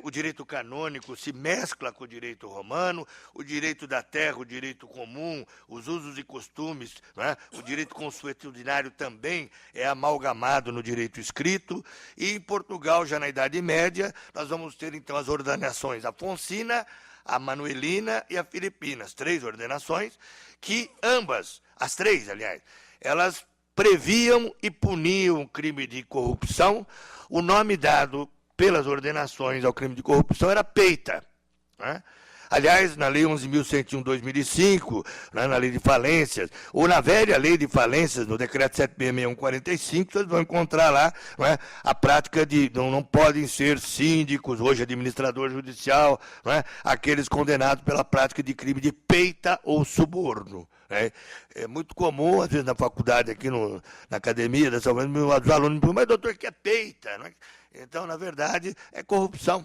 o direito canônico se mescla com o direito romano, o direito da terra, o direito comum, os usos e costumes, né? O direito consuetudinário também é amalgamado no direito escrito, e em Portugal, já na Idade Média, nós vamos ter então as ordenações afonsina, a manuelina e a filipina, as 3 ordenações, que ambas, as 3, aliás, elas previam e puniam o crime de corrupção. O nome dado pelas ordenações ao crime de corrupção era peita. Né? Aliás, na Lei 11.101/2005, né, na Lei de Falências, ou na velha Lei de Falências, no Decreto 7.661/45, vocês vão encontrar lá, né, a prática de não podem ser síndicos, hoje administrador judicial, né, aqueles condenados pela prática de crime de peita ou suborno. Né? É muito comum, às vezes, na faculdade, aqui na academia, os alunos me perguntam, mas doutor, que é peita? Não é? Então, na verdade, é corrupção.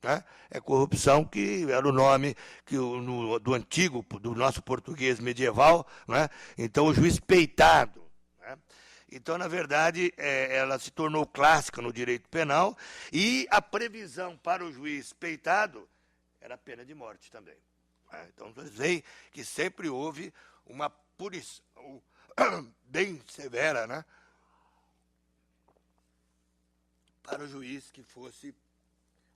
Né? É corrupção, que era o nome do antigo, do nosso português medieval. Né? Então, o juiz peitado. Né? Então, na verdade, ela se tornou clássica no direito penal, e a previsão para o juiz peitado era a pena de morte também. Né? Então, vocês veem que sempre houve uma punição bem severa, né, para o juiz que fosse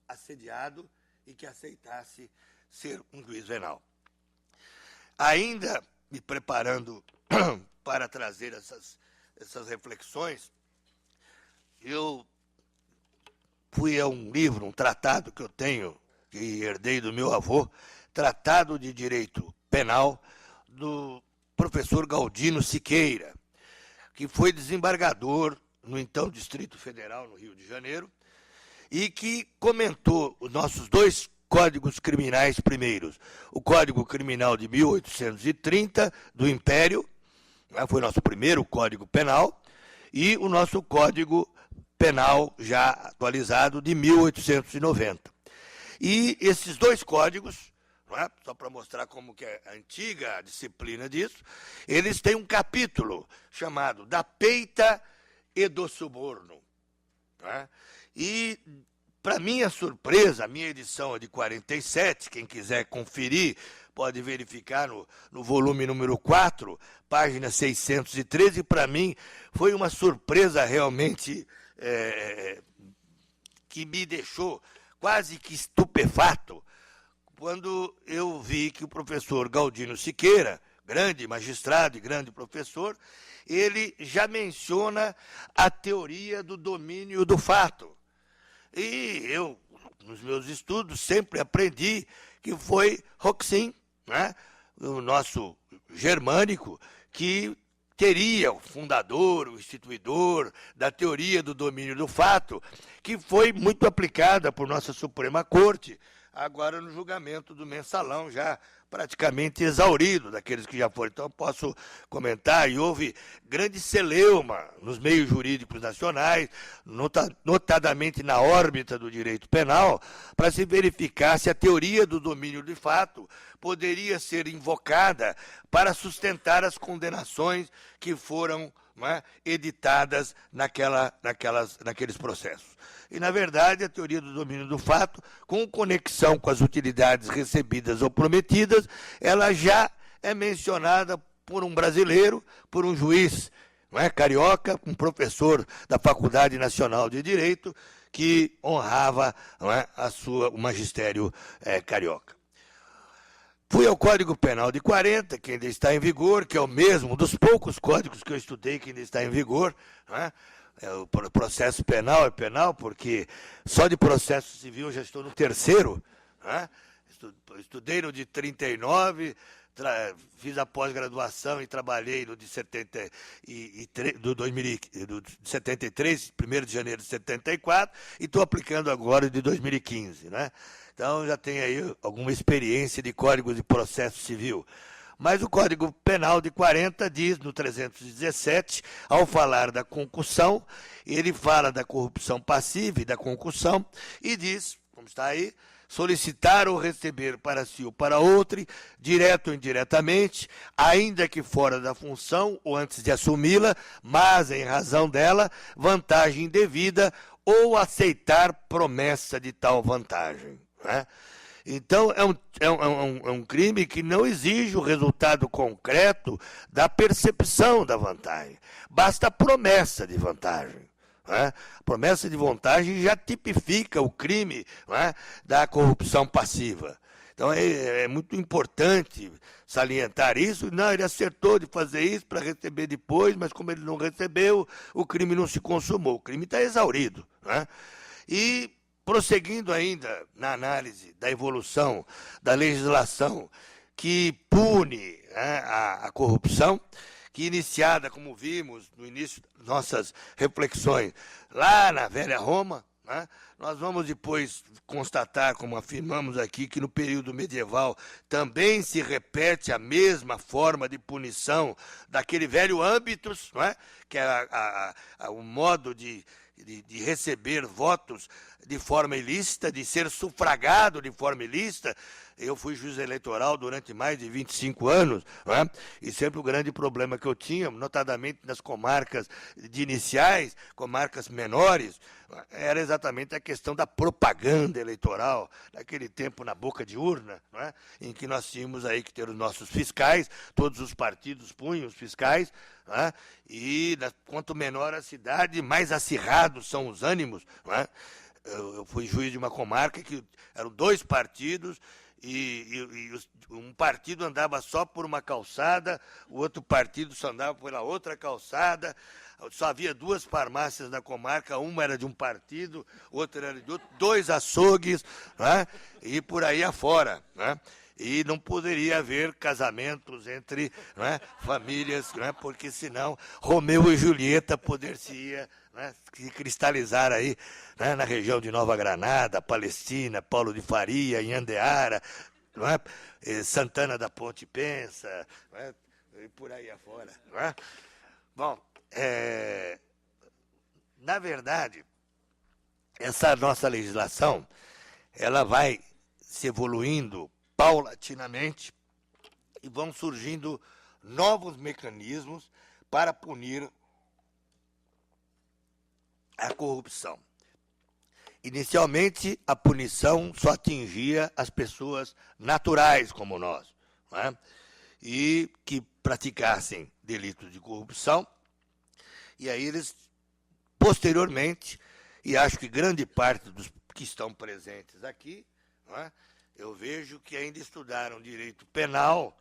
assediado e que aceitasse ser um juiz venal. Ainda me preparando para trazer essas reflexões, eu fui a um livro, um tratado que eu tenho, que herdei do meu avô, Tratado de Direito Penal, do professor Galdino Siqueira, que foi desembargador no então Distrito Federal, no Rio de Janeiro, e que comentou os nossos 2 códigos criminais primeiros. O Código Criminal de 1830, do Império, foi nosso primeiro Código Penal, e o nosso Código Penal, já atualizado, de 1890. E esses 2 códigos, não é? Só para mostrar como que é a antiga disciplina disso, eles têm um capítulo chamado da peita e do suborno. Não é? E para minha surpresa, a minha edição é de 47, quem quiser conferir pode verificar no volume número 4, página 613, para mim foi uma surpresa realmente que me deixou quase que estupefato, quando eu vi que o professor Galdino Siqueira, grande magistrado e grande professor, ele já menciona a teoria do domínio do fato. E eu, nos meus estudos, sempre aprendi que foi Hoxin, né, o nosso germânico, que teria o fundador, o instituidor da teoria do domínio do fato, que foi muito aplicada por nossa Suprema Corte, agora no julgamento do mensalão, já praticamente exaurido daqueles que já foram. Então, eu posso comentar, e houve grande celeuma nos meios jurídicos nacionais, notadamente na órbita do direito penal, para se verificar se a teoria do domínio de fato poderia ser invocada para sustentar as condenações que foram, né, editadas naqueles processos. E, na verdade, a teoria do domínio do fato, com conexão com as utilidades recebidas ou prometidas, ela já é mencionada por um brasileiro, por um juiz, não é, carioca, um professor da Faculdade Nacional de Direito, que honrava, não é, o magistério carioca. Fui ao Código Penal de 40, que ainda está em vigor, que é o mesmo dos poucos códigos que eu estudei que ainda está em vigor, não é? O processo penal é penal, porque só de processo civil eu já estou no terceiro, né? Estudei no de 39, fiz a pós-graduação e trabalhei no de 73, do 73, 1º de janeiro de 74, e estou aplicando agora o de 2015, né? Então já tenho aí alguma experiência de códigos de processo civil. Mas o Código Penal de 40 diz, no 317, ao falar da concussão, ele fala da corrupção passiva e da concussão, e diz, como está aí, solicitar ou receber para si ou para outro, direto ou indiretamente, ainda que fora da função ou antes de assumi-la, mas em razão dela, vantagem indevida ou aceitar promessa de tal vantagem, né? Então, é um crime que não exige o resultado concreto da percepção da vantagem. Basta a promessa de vantagem, né? A promessa de vantagem já tipifica o crime, né, da corrupção passiva. Então, é muito importante salientar isso. Não, ele acertou de fazer isso para receber depois, mas como ele não recebeu, o crime não se consumou. O crime está exaurido, né? E prosseguindo ainda na análise da evolução da legislação que pune, né, a corrupção, que iniciada, como vimos no início das nossas reflexões, lá na velha Roma, né, nós vamos depois constatar, como afirmamos aqui, que no período medieval também se repete a mesma forma de punição daquele velho âmbitos, não é? Que é o modo de receber votos de forma ilícita, de ser sufragado de forma ilícita. Eu fui juiz eleitoral durante mais de 25 anos, não é? E sempre o grande problema que eu tinha, notadamente nas comarcas de iniciais, comarcas menores, era exatamente a questão da propaganda eleitoral, naquele tempo na boca de urna, não é? Em que nós tínhamos aí que ter os nossos fiscais, todos os partidos punham os fiscais, não é? E quanto menor a cidade, mais acirrados são os ânimos, não é? Eu fui juiz de uma comarca que eram 2 partidos, e um partido andava só por uma calçada, o outro partido só andava pela outra calçada, só havia 2 farmácias na comarca, uma era de um partido, outra era de outro, 2 açougues, né? E por aí afora, né? E não poderia haver casamentos entre, né, famílias, né, porque senão Romeu e Julieta poder-se-ia, né, cristalizar aí, né, na região de Nova Granada, Palestina, Paulo de Faria, Inhandeara, não é? Santana da Ponte Pensa, não é? E por aí afora. Não é? Bom, na verdade, essa nossa legislação, ela vai se evoluindo paulatinamente e vão surgindo novos mecanismos para punir a corrupção. Inicialmente, a punição só atingia as pessoas naturais como nós, não é? E que praticassem delitos de corrupção, e aí eles, posteriormente, e acho que grande parte dos que estão presentes aqui, não é? Eu vejo que ainda estudaram direito penal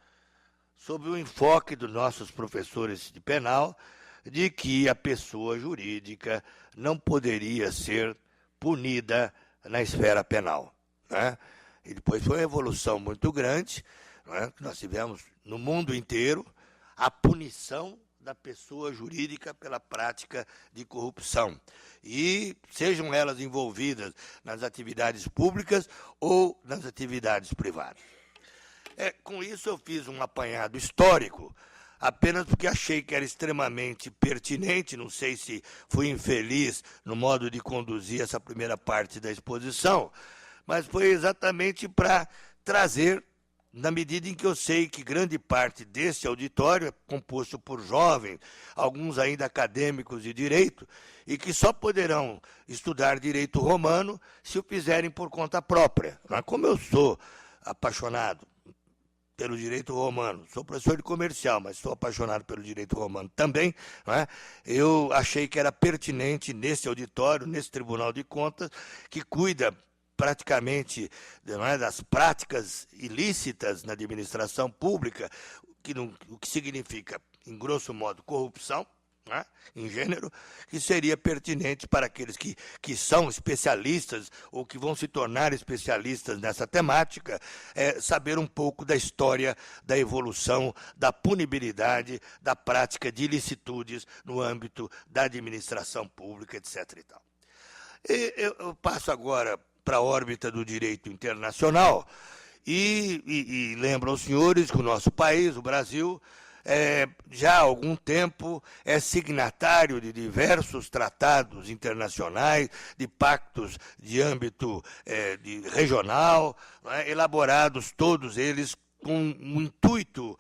sob o enfoque dos nossos professores de penal, de que a pessoa jurídica não poderia ser punida na esfera penal, né? E depois foi uma evolução muito grande, né? Nós tivemos no mundo inteiro a punição da pessoa jurídica pela prática de corrupção, e sejam elas envolvidas nas atividades públicas ou nas atividades privadas. Com isso eu fiz um apanhado histórico, apenas porque achei que era extremamente pertinente, não sei se fui infeliz no modo de conduzir essa primeira parte da exposição, mas foi exatamente para trazer, na medida em que eu sei que grande parte desse auditório é composto por jovens, alguns ainda acadêmicos de direito, e que só poderão estudar direito romano se o fizerem por conta própria. Como eu sou apaixonado pelo direito romano, sou professor de comercial, mas sou apaixonado pelo direito romano também, não é? Eu achei que era pertinente nesse auditório, nesse Tribunal de Contas, que cuida praticamente, não é, das práticas ilícitas na administração pública, o que significa, em grosso modo, corrupção, né, em gênero, que seria pertinente para aqueles que são especialistas ou que vão se tornar especialistas nessa temática, saber um pouco da história, da evolução, da punibilidade, da prática de ilicitudes no âmbito da administração pública, etc. E tal. Eu passo agora para a órbita do direito internacional e lembro aos senhores que o nosso país, o Brasil, já há algum tempo é signatário de diversos tratados internacionais, de pactos de âmbito regional, né, elaborados todos eles com um intuito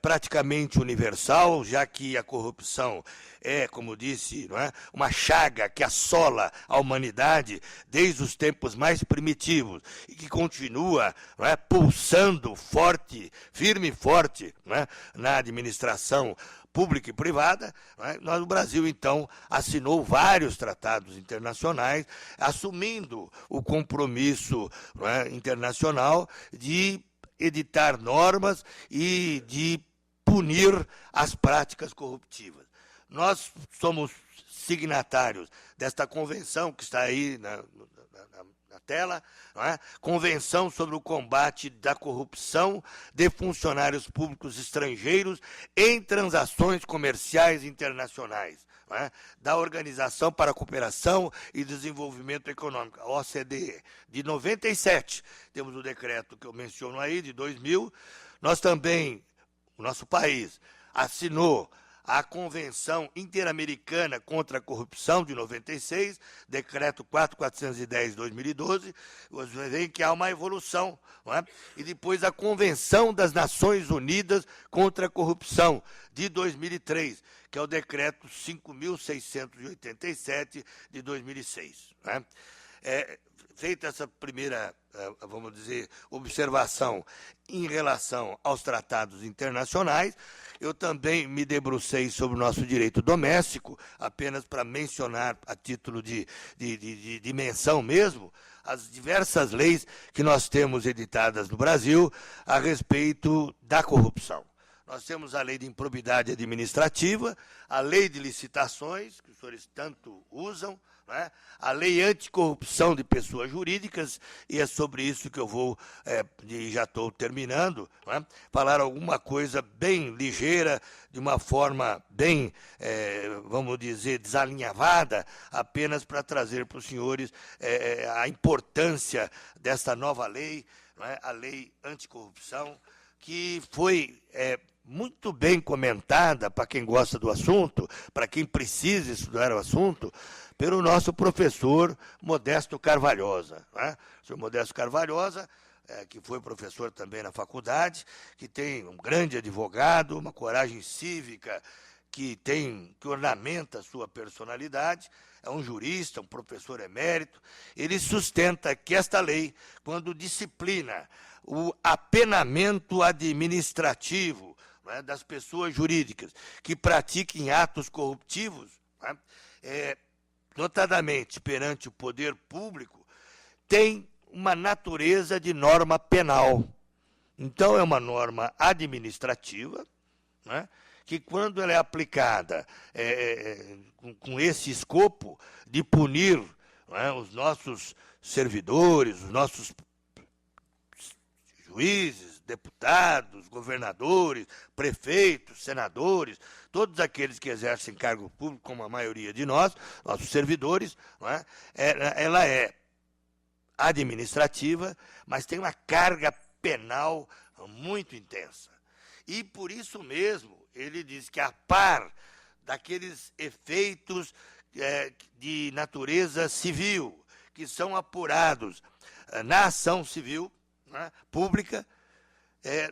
praticamente universal, já que a corrupção é, como disse, não é, uma chaga que assola a humanidade desde os tempos mais primitivos e que continua, não é, pulsando forte, firme e forte, não é, na administração pública e privada. Não é? O Brasil, então, assinou vários tratados internacionais, assumindo o compromisso, não é, internacional de editar normas e de punir as práticas corruptivas. Nós somos signatários desta convenção que está aí na tela, não é? Convenção sobre o combate da corrupção de funcionários públicos estrangeiros em transações comerciais internacionais, não é? Da Organização para a Cooperação e Desenvolvimento Econômico, a OCDE, de 97. Temos o decreto que eu menciono aí, de 2000. Nós também, o nosso país, assinou a Convenção Interamericana contra a Corrupção, de 96, decreto 4410 de 2012, você vê que há uma evolução, não é? E depois a Convenção das Nações Unidas contra a Corrupção, de 2003, que é o decreto 5.687 de 2006. Não é? Feita essa primeira, vamos dizer, observação em relação aos tratados internacionais, eu também me debrucei sobre o nosso direito doméstico, apenas para mencionar, a título de menção mesmo, as diversas leis que nós temos editadas no Brasil a respeito da corrupção. Nós temos a lei de improbidade administrativa, a lei de licitações, que os senhores tanto usam, né? A lei anticorrupção de pessoas jurídicas, e é sobre isso que eu vou, e já estou terminando, né? Falar alguma coisa bem ligeira, de uma forma bem, vamos dizer, desalinhavada, apenas para trazer para os senhores a importância desta nova lei, né? A lei anticorrupção, que foi muito bem comentada para quem gosta do assunto, para quem precisa estudar o assunto, pelo nosso professor Modesto Carvalhosa. Né? O senhor Modesto Carvalhosa, que foi professor também na faculdade, que tem um grande advogado, uma coragem cívica que ornamenta a sua personalidade, é um jurista, um professor emérito. Ele sustenta que esta lei, quando disciplina o apenamento administrativo, né, das pessoas jurídicas que pratiquem atos corruptivos, né, notadamente perante o poder público, tem uma natureza de norma penal. Então, é uma norma administrativa, né, que, quando ela é aplicada com esse escopo de punir, né, os nossos servidores, os nossos juízes, deputados, governadores, prefeitos, senadores, todos aqueles que exercem cargo público, como a maioria de nós, nossos servidores, né, ela é administrativa, mas tem uma carga penal muito intensa. E, por isso mesmo, ele diz que, a par daqueles efeitos de natureza civil, que são apurados na ação civil, né, pública,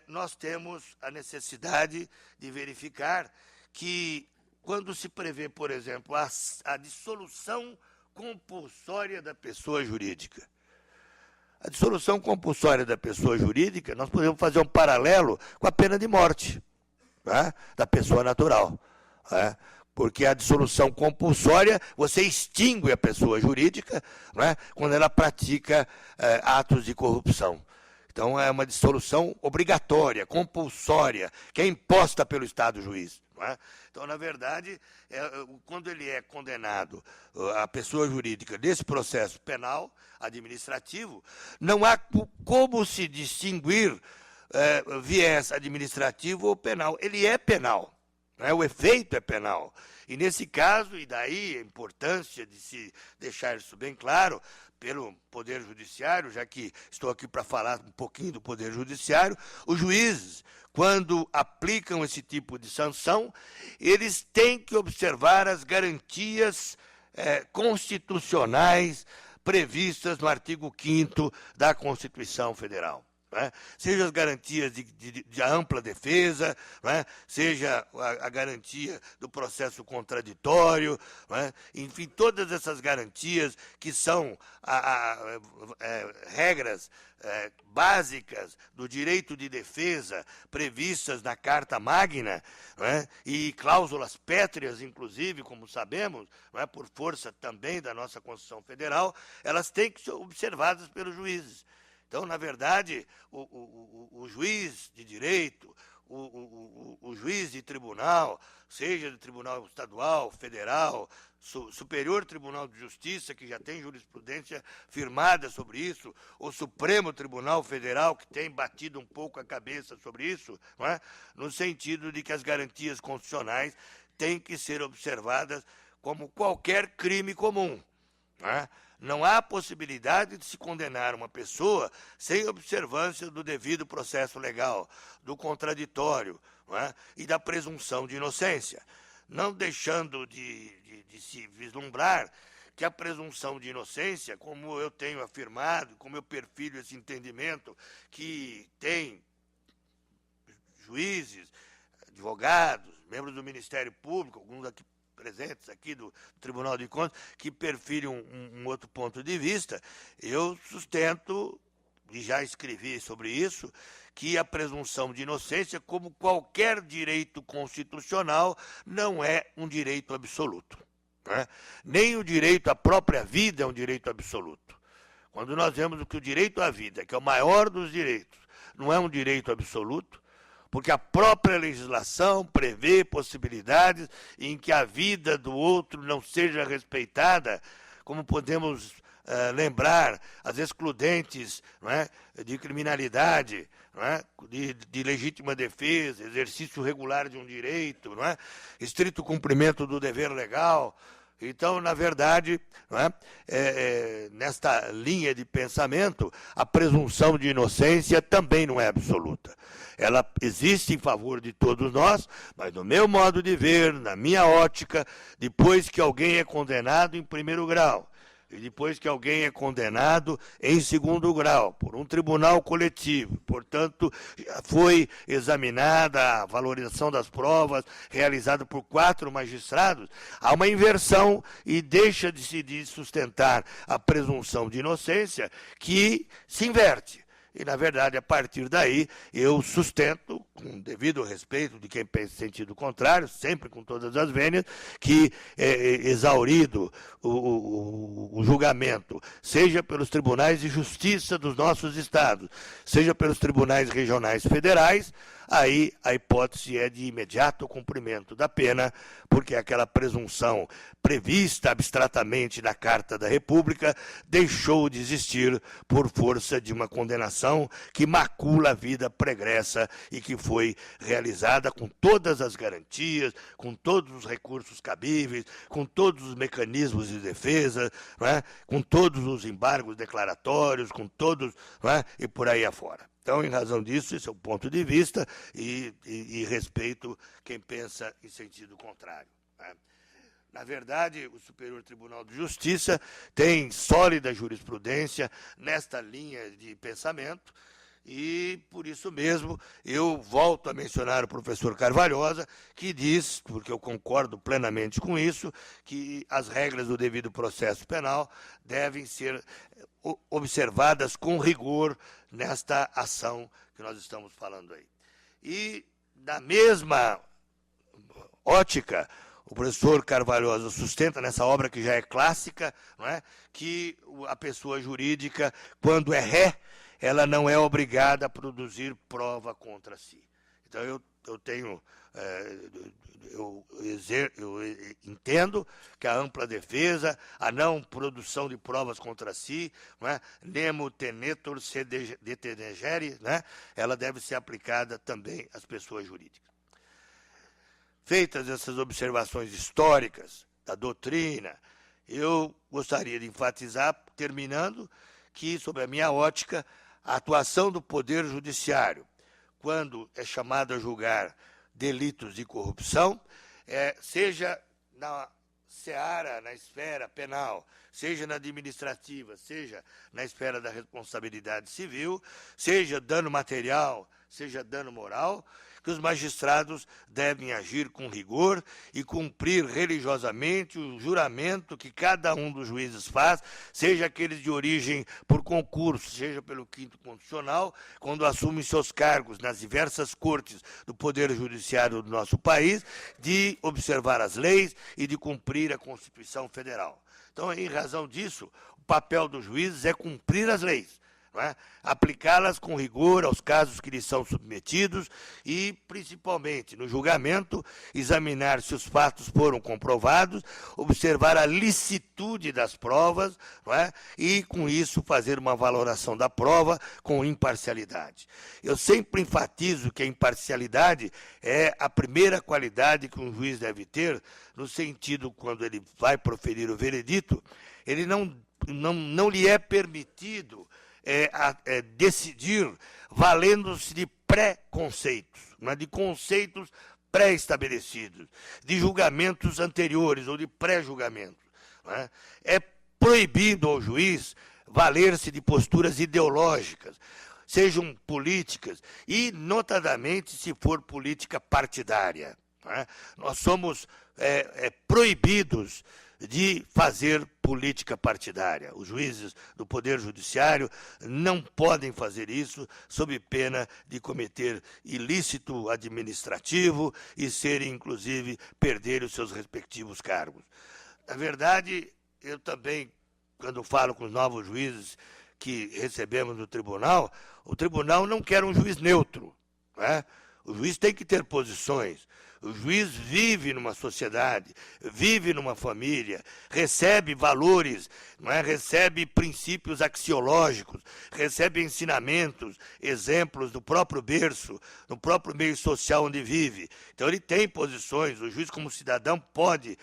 nós temos a necessidade de verificar que, quando se prevê, por exemplo, a dissolução compulsória da pessoa jurídica, a dissolução compulsória da pessoa jurídica, nós podemos fazer um paralelo com a pena de morte, né, da pessoa natural. Né, porque a dissolução compulsória, você extingue a pessoa jurídica, né, quando ela pratica atos de corrupção. Então, é uma dissolução obrigatória, compulsória, que é imposta pelo Estado juiz. Não é? Então, na verdade, quando ele é condenado, a pessoa jurídica, nesse processo penal, administrativo, não há como se distinguir viés administrativo ou penal. Ele é penal, né? O efeito é penal. E, nesse caso, e daí a importância de se deixar isso bem claro, pelo Poder Judiciário, já que estou aqui para falar um pouquinho do Poder Judiciário, os juízes, quando aplicam esse tipo de sanção, eles têm que observar as garantias constitucionais previstas no artigo 5º da Constituição Federal. Né? Seja as garantias de ampla defesa, né? Seja a garantia do processo contraditório, né? Enfim, todas essas garantias que são regras básicas do direito de defesa previstas na Carta Magna, né? E cláusulas pétreas, inclusive, como sabemos, né? Por força também da nossa Constituição Federal, elas têm que ser observadas pelos juízes. Então, na verdade, o juiz de direito, o juiz de tribunal, seja do Tribunal Estadual, Federal, Superior Tribunal de Justiça, que já tem jurisprudência firmada sobre isso, o Supremo Tribunal Federal, que tem batido um pouco a cabeça sobre isso, não é? No sentido de que as garantias constitucionais têm que ser observadas como qualquer crime comum, não é? Não há possibilidade de se condenar uma pessoa sem observância do devido processo legal, do contraditório, não é? E da presunção de inocência, não deixando de se vislumbrar que a presunção de inocência, como eu tenho afirmado, como eu perfilho esse entendimento, que tem juízes, advogados, membros do Ministério Público, alguns aqui presentes aqui do Tribunal de Contas, que perfilem um outro ponto de vista, eu sustento, e já escrevi sobre isso, que a presunção de inocência, como qualquer direito constitucional, não é um direito absoluto. Né? Nem o direito à própria vida é um direito absoluto. Quando nós vemos que o direito à vida, que é o maior dos direitos, não é um direito absoluto, porque a própria legislação prevê possibilidades em que a vida do outro não seja respeitada, como podemos lembrar as excludentes, não é, de criminalidade, não é, de legítima defesa, exercício regular de um direito, não é, estrito cumprimento do dever legal. Então, na verdade, não é, nesta linha de pensamento, a presunção de inocência também não é absoluta. Ela existe em favor de todos nós, mas no meu modo de ver, na minha ótica, depois que alguém é condenado em primeiro grau, e depois que alguém é condenado em segundo grau por um tribunal coletivo, portanto, foi examinada a valorização das provas, realizada por 4 magistrados, há uma inversão e deixa de se sustentar a presunção de inocência, que se inverte. E, na verdade, a partir daí, eu sustento, com devido respeito de quem pensa em sentido contrário, sempre com todas as vênias, que, exaurido o julgamento, seja pelos tribunais de justiça dos nossos estados, seja pelos tribunais regionais federais, aí a hipótese é de imediato cumprimento da pena, porque aquela presunção prevista abstratamente na Carta da República deixou de existir por força de uma condenação que macula a vida pregressa e que foi realizada com todas as garantias, com todos os recursos cabíveis, com todos os mecanismos de defesa, não é? Com todos os embargos declaratórios, com todos, não é? E por aí afora. Então, em razão disso, esse é o ponto de vista e respeito quem pensa em sentido contrário, né? Na verdade, o Superior Tribunal de Justiça tem sólida jurisprudência nesta linha de pensamento e, por isso mesmo, eu volto a mencionar o professor Carvalhosa, que diz, porque eu concordo plenamente com isso, que as regras do devido processo penal devem ser observadas com rigor nesta ação que nós estamos falando aí. E, na mesma ótica, o professor Carvalhosa sustenta nessa obra que já é clássica, não é? Que a pessoa jurídica, quando é ré, ela não é obrigada a produzir prova contra si. Então, eu tenho... Eu entendo que a ampla defesa, a não produção de provas contra si, não é? Nemo tenetur se detenegere, né? Ela deve ser aplicada também às pessoas jurídicas. Feitas essas observações históricas da doutrina, eu gostaria de enfatizar, terminando, que, sob a minha ótica, a atuação do Poder Judiciário, quando é chamado a julgar delitos de corrupção, seja na seara, na esfera penal, seja na administrativa, seja na esfera da responsabilidade civil, seja dano material, seja dano moral, que os magistrados devem agir com rigor e cumprir religiosamente o juramento que cada um dos juízes faz, seja aqueles de origem por concurso, seja pelo quinto constitucional, quando assumem seus cargos nas diversas cortes do Poder Judiciário do nosso país, de observar as leis e de cumprir a Constituição Federal. Então, em razão disso, o papel dos juízes é cumprir as leis, é? Aplicá-las com rigor aos casos que lhes são submetidos e, principalmente, no julgamento, examinar se os fatos foram comprovados, observar a licitude das provas, não é? E, com isso, fazer uma valoração da prova com imparcialidade. Eu sempre enfatizo que a imparcialidade é a primeira qualidade que um juiz deve ter, no sentido, quando ele vai proferir o veredito, ele não lhe é permitido decidir valendo-se de pré-conceitos, de conceitos pré-estabelecidos, de julgamentos anteriores ou de pré-julgamentos. É proibido ao juiz valer-se de posturas ideológicas, sejam políticas, e notadamente se for política partidária. Nós somos proibidos de fazer política partidária. Os juízes do Poder Judiciário não podem fazer isso sob pena de cometer ilícito administrativo e serem, inclusive, perderem os seus respectivos cargos. Na verdade, eu também, quando falo com os novos juízes que recebemos no tribunal, o tribunal não quer um juiz neutro, né? O juiz tem que ter posições. O juiz vive numa sociedade, vive numa família, recebe valores, não é? Recebe princípios axiológicos, recebe ensinamentos, exemplos do próprio berço, no próprio meio social onde vive. Então ele tem posições, o juiz como cidadão pode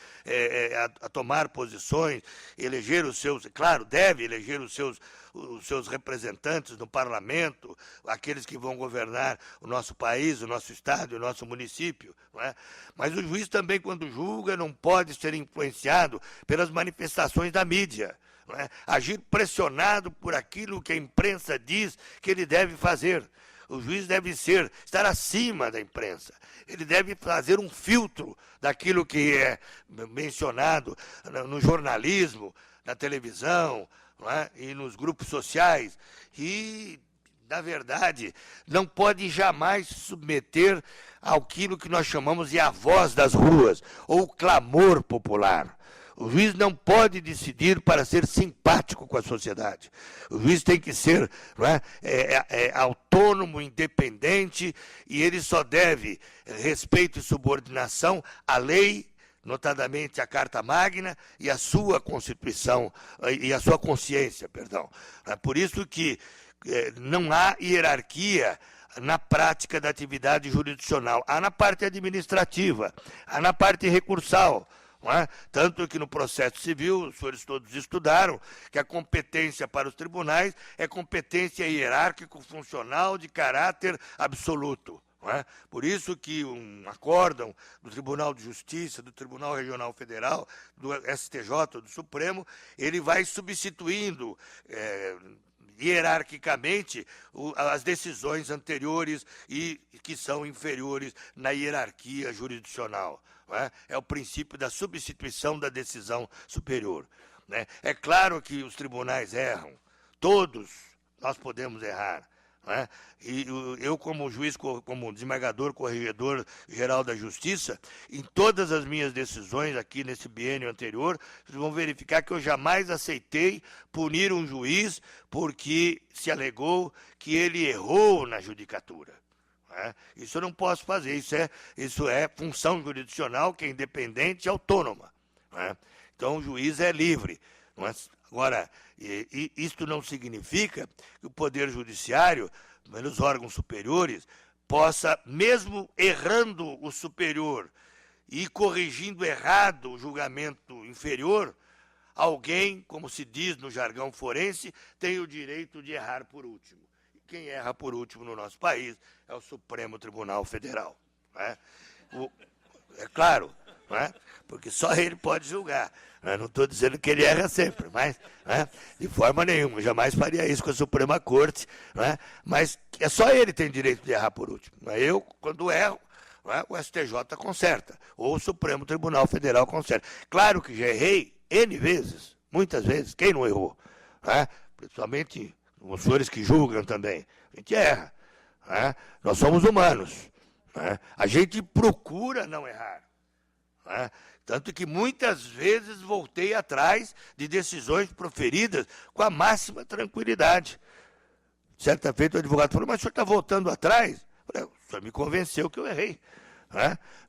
tomar posições, eleger os seus, claro, deve eleger os seus representantes no parlamento, aqueles que vão governar o nosso país, o nosso estado, o nosso município, não é? Mas o juiz também, quando julga, não pode ser influenciado pelas manifestações da mídia, não é? Agir pressionado por aquilo que a imprensa diz que ele deve fazer. O juiz deve estar acima da imprensa. Ele deve fazer um filtro daquilo que é mencionado no jornalismo, na televisão, não é? E nos grupos sociais. E, na verdade, não pode jamais se submeter àquilo que nós chamamos de a voz das ruas, ou o clamor popular. O juiz não pode decidir para ser simpático com a sociedade. O juiz tem que ser, não é, autônomo, independente, e ele só deve respeito e subordinação à lei, notadamente a Carta Magna e a sua Constituição, e a sua consciência, perdão. É por isso que não há hierarquia na prática da atividade jurisdicional. Há na parte administrativa, há na parte recursal. Não é? Tanto que no processo civil, os senhores todos estudaram, que a competência para os tribunais é competência hierárquico-funcional de caráter absoluto. Não é? Por isso que um acórdão do Tribunal de Justiça, do Tribunal Regional Federal, do STJ, do Supremo, ele vai substituindo hierarquicamente as decisões anteriores e que são inferiores na hierarquia jurisdicional. É o princípio da substituição da decisão superior. Né? É claro que os tribunais erram, todos nós podemos errar. Né? E eu, como juiz, como desembargador, corregedor geral da Justiça, em todas as minhas decisões aqui nesse biênio anterior, vocês vão verificar que eu jamais aceitei punir um juiz porque se alegou que ele errou na judicatura. Isso eu não posso fazer, isso é função jurisdicional que é independente e autônoma. Então o juiz é livre. Agora, isto não significa que o Poder Judiciário, nos órgãos superiores, possa, mesmo errando o superior e corrigindo errado o julgamento inferior, alguém, como se diz no jargão forense, tem o direito de errar por último. Quem erra por último no nosso país é o Supremo Tribunal Federal. É claro, porque só ele pode julgar. Não estou dizendo que ele erra sempre, mas de forma nenhuma, jamais faria isso com a Suprema Corte. Mas é só ele que tem direito de errar por último. Eu, quando erro, o STJ conserta, ou o Supremo Tribunal Federal conserta. Claro que já errei N vezes, muitas vezes, quem não errou? Principalmente os senhores que julgam também. A gente erra. Nós somos humanos. A gente procura não errar. Tanto que muitas vezes voltei atrás de decisões proferidas com a máxima tranquilidade. Certa feita o advogado falou, mas o senhor está voltando atrás? Eu falei, o senhor me convenceu que eu errei.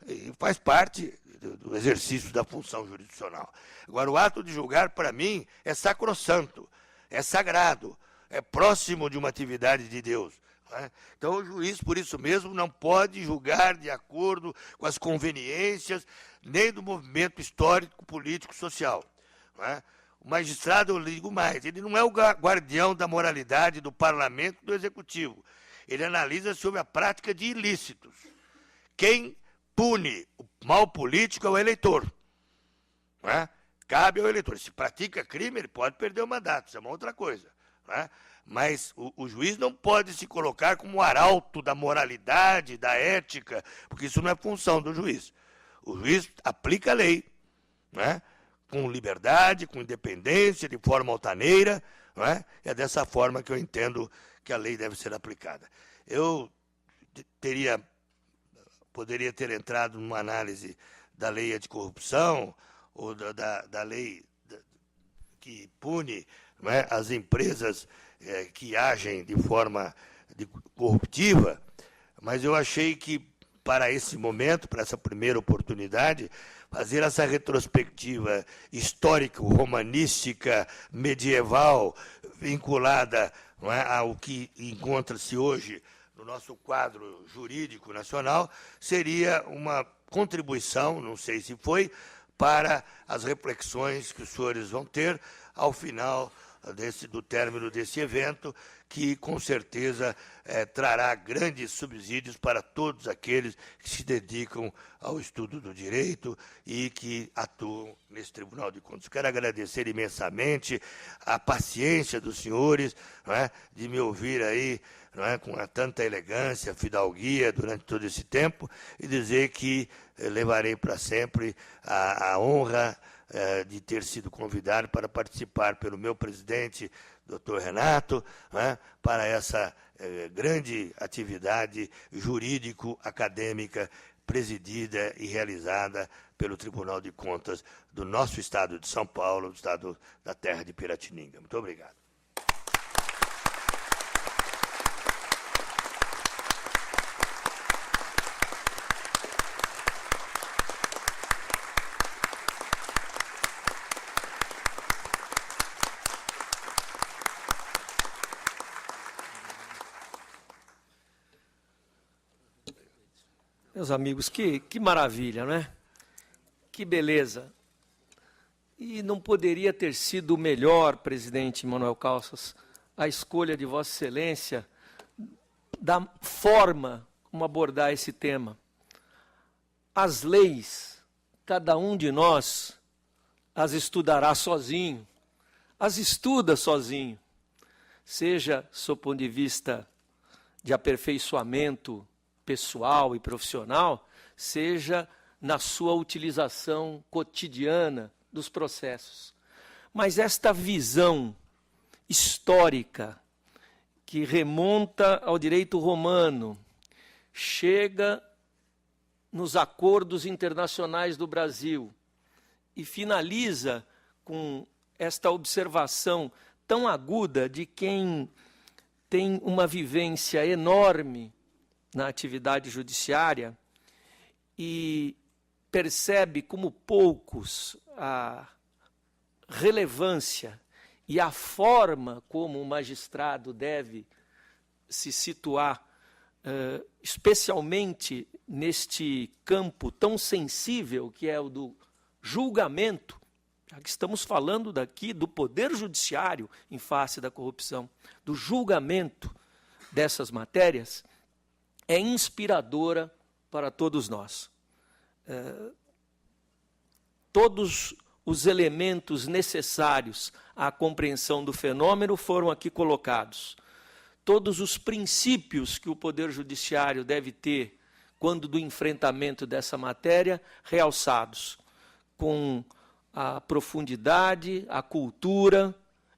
E faz parte do exercício da função jurisdicional. Agora, o ato de julgar, para mim, é sacrossanto, é sagrado, é próximo de uma atividade de Deus. Então, o juiz, por isso mesmo, não pode julgar de acordo com as conveniências nem do movimento histórico, político, social. O magistrado, eu digo mais, ele não é o guardião da moralidade do parlamento e do executivo. Ele analisa sobre a prática de ilícitos. Quem pune o mal político é o eleitor. Cabe ao eleitor. Se pratica crime, ele pode perder o mandato, isso é uma outra coisa. Mas o juiz não pode se colocar como arauto da moralidade, da ética, porque isso não é função do juiz. O juiz aplica a lei, com liberdade, com independência, de forma altaneira. É dessa forma que eu entendo que a lei deve ser aplicada. Eu poderia ter entrado numa análise da lei anticorrupção, ou da lei que pune as empresas que agem de forma corruptiva, mas eu achei que, para esse momento, para essa primeira oportunidade, fazer essa retrospectiva histórico-romanística, medieval, vinculada ao que encontra-se hoje no nosso quadro jurídico nacional, seria uma contribuição, não sei se foi, para as reflexões que os senhores vão ter ao final do término desse evento, que com certeza trará grandes subsídios para todos aqueles que se dedicam ao estudo do direito e que atuam nesse Tribunal de Contas. Quero agradecer imensamente a paciência dos senhores, não é, de me ouvir aí, não é, com tanta elegância, fidalguia durante todo esse tempo, e dizer que levarei para sempre a honra de ter sido convidado para participar pelo meu presidente, doutor Renato, né, para essa grande atividade jurídico-acadêmica presidida e realizada pelo Tribunal de Contas do nosso estado de São Paulo, do estado da terra de Piratininga. Muito obrigado. Meus amigos, que maravilha, não é? Que beleza. E não poderia ter sido melhor, presidente Manuel Calças, a escolha de Vossa Excelência da forma como abordar esse tema. As leis, cada um de nós as estudará sozinho, as estuda sozinho, seja sob o ponto de vista de aperfeiçoamento pessoal e profissional, seja na sua utilização cotidiana dos processos. Mas esta visão histórica, que remonta ao direito romano, chega nos acordos internacionais do Brasil e finaliza com esta observação tão aguda de quem tem uma vivência enorme na atividade judiciária e percebe como poucos a relevância e a forma como o magistrado deve se situar, especialmente neste campo tão sensível que é o do julgamento, já que estamos falando daqui do poder judiciário em face da corrupção, do julgamento dessas matérias, é inspiradora para todos nós. Todos os elementos necessários à compreensão do fenômeno foram aqui colocados. Todos os princípios que o Poder Judiciário deve ter quando do enfrentamento dessa matéria, realçados, com a profundidade, a cultura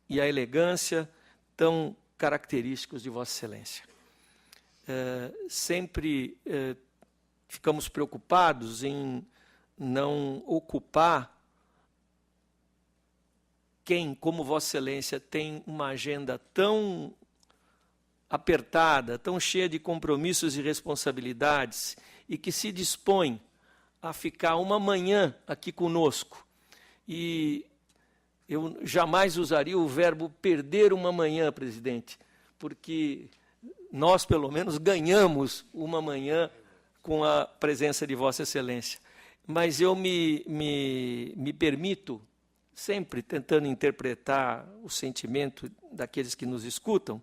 e a elegância tão característicos de Vossa Excelência. Sempre ficamos preocupados em não ocupar quem, como Vossa Excelência, tem uma agenda tão apertada, tão cheia de compromissos e responsabilidades, e que se dispõe a ficar uma manhã aqui conosco. E eu jamais usaria o verbo perder uma manhã, presidente, porque nós, pelo menos, ganhamos uma manhã com a presença de Vossa Excelência. Mas eu me permito, sempre tentando interpretar o sentimento daqueles que nos escutam,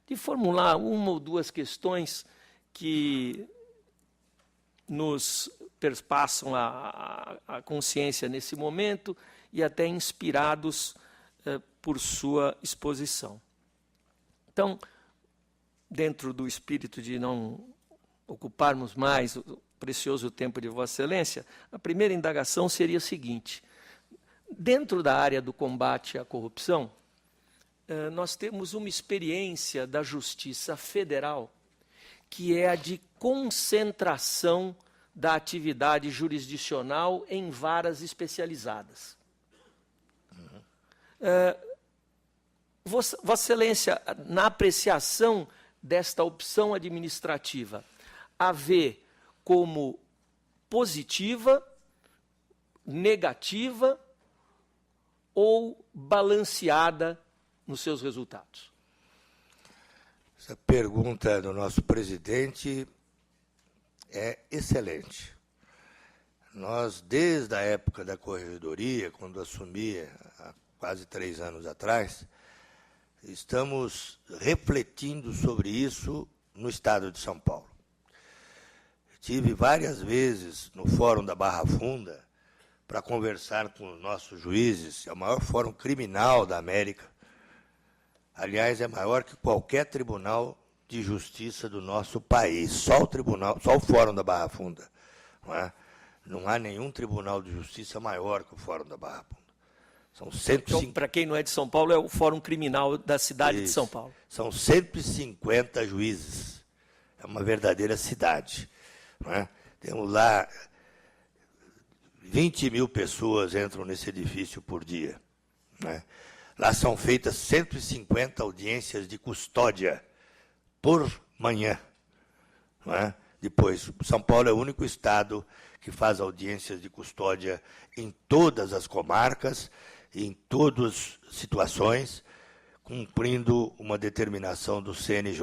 de formular uma ou duas questões que nos perpassam a consciência nesse momento e até inspirados por sua exposição. Então, dentro do espírito de não ocuparmos mais o precioso tempo de Vossa Excelência, a primeira indagação seria a seguinte: dentro da área do combate à corrupção, nós temos uma experiência da Justiça Federal, que é a de concentração da atividade jurisdicional em varas especializadas. Vossa Excelência, na apreciação desta opção administrativa, a vê como positiva, negativa ou balanceada nos seus resultados? Essa pergunta do nosso presidente é excelente. Nós, desde a época da Corregedoria, quando assumia, há quase 3 anos atrás, estamos refletindo sobre isso no estado de São Paulo. Tive várias vezes no Fórum da Barra Funda para conversar com os nossos juízes, é o maior fórum criminal da América. Aliás, é maior que qualquer tribunal de justiça do nosso país, só o Fórum da Barra Funda. Não há nenhum tribunal de justiça maior que o Fórum da Barra Funda. São 150... Para quem não é de São Paulo, é o Fórum Criminal da cidade de São Paulo. São 150 juízes. É uma verdadeira cidade. Temos lá 20 mil pessoas entram nesse edifício por dia. Lá são feitas 150 audiências de custódia por manhã. Depois, São Paulo é o único estado que faz audiências de custódia em todas as comarcas, em todas as situações, cumprindo uma determinação do CNJ.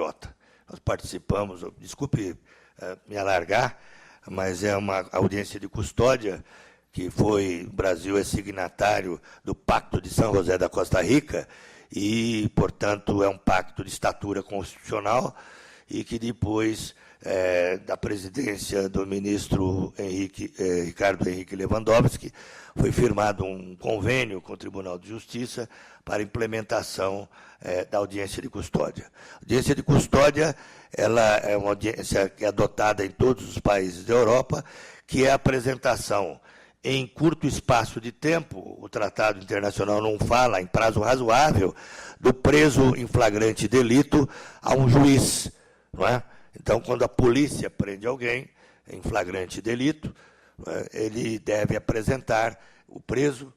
Nós participamos, desculpe me alargar, mas é uma audiência de custódia que o Brasil é signatário do Pacto de São José da Costa Rica e, portanto, é um pacto de estatura constitucional e que depois da presidência do ministro Ricardo Henrique Lewandowski foi firmado um convênio com o Tribunal de Justiça para implementação da audiência de custódia. A audiência de custódia ela é uma audiência que é adotada em todos os países da Europa, que é a apresentação em curto espaço de tempo, o Tratado Internacional não fala, em prazo razoável, do preso em flagrante delito a um juiz. Então, quando a polícia prende alguém em flagrante delito, ele deve apresentar o preso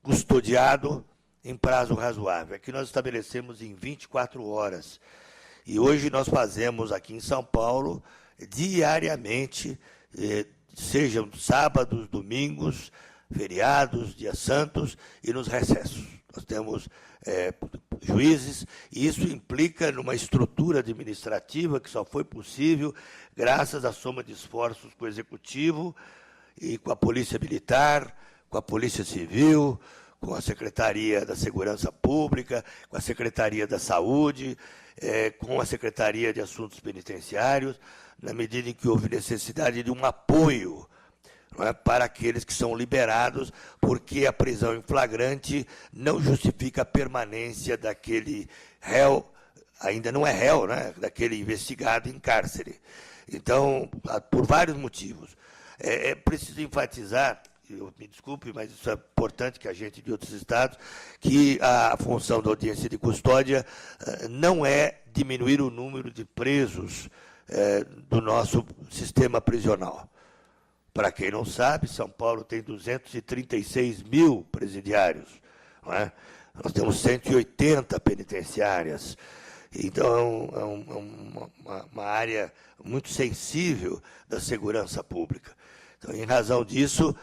custodiado em prazo razoável. Aqui nós estabelecemos em 24 horas. E hoje nós fazemos aqui em São Paulo, diariamente, sejam sábados, domingos, feriados, dias santos e nos recessos. Nós temos juízes, e isso implica numa estrutura administrativa que só foi possível graças à soma de esforços com o Executivo e com a Polícia Militar, com a Polícia Civil, com a Secretaria da Segurança Pública, com a Secretaria da Saúde, com a Secretaria de Assuntos Penitenciários, na medida em que houve necessidade de um apoio para aqueles que são liberados, porque a prisão em flagrante não justifica a permanência daquele réu, ainda não é réu, daquele investigado em cárcere. Então, por vários motivos. É preciso enfatizar, me desculpe, mas isso é importante que a gente de outros estados, que a função da audiência de custódia não é diminuir o número de presos do nosso sistema prisional. Para quem não sabe, São Paulo tem 236 mil presidiários. Nós temos 180 penitenciárias. Então, é uma área muito sensível da segurança pública. Então, em razão disso,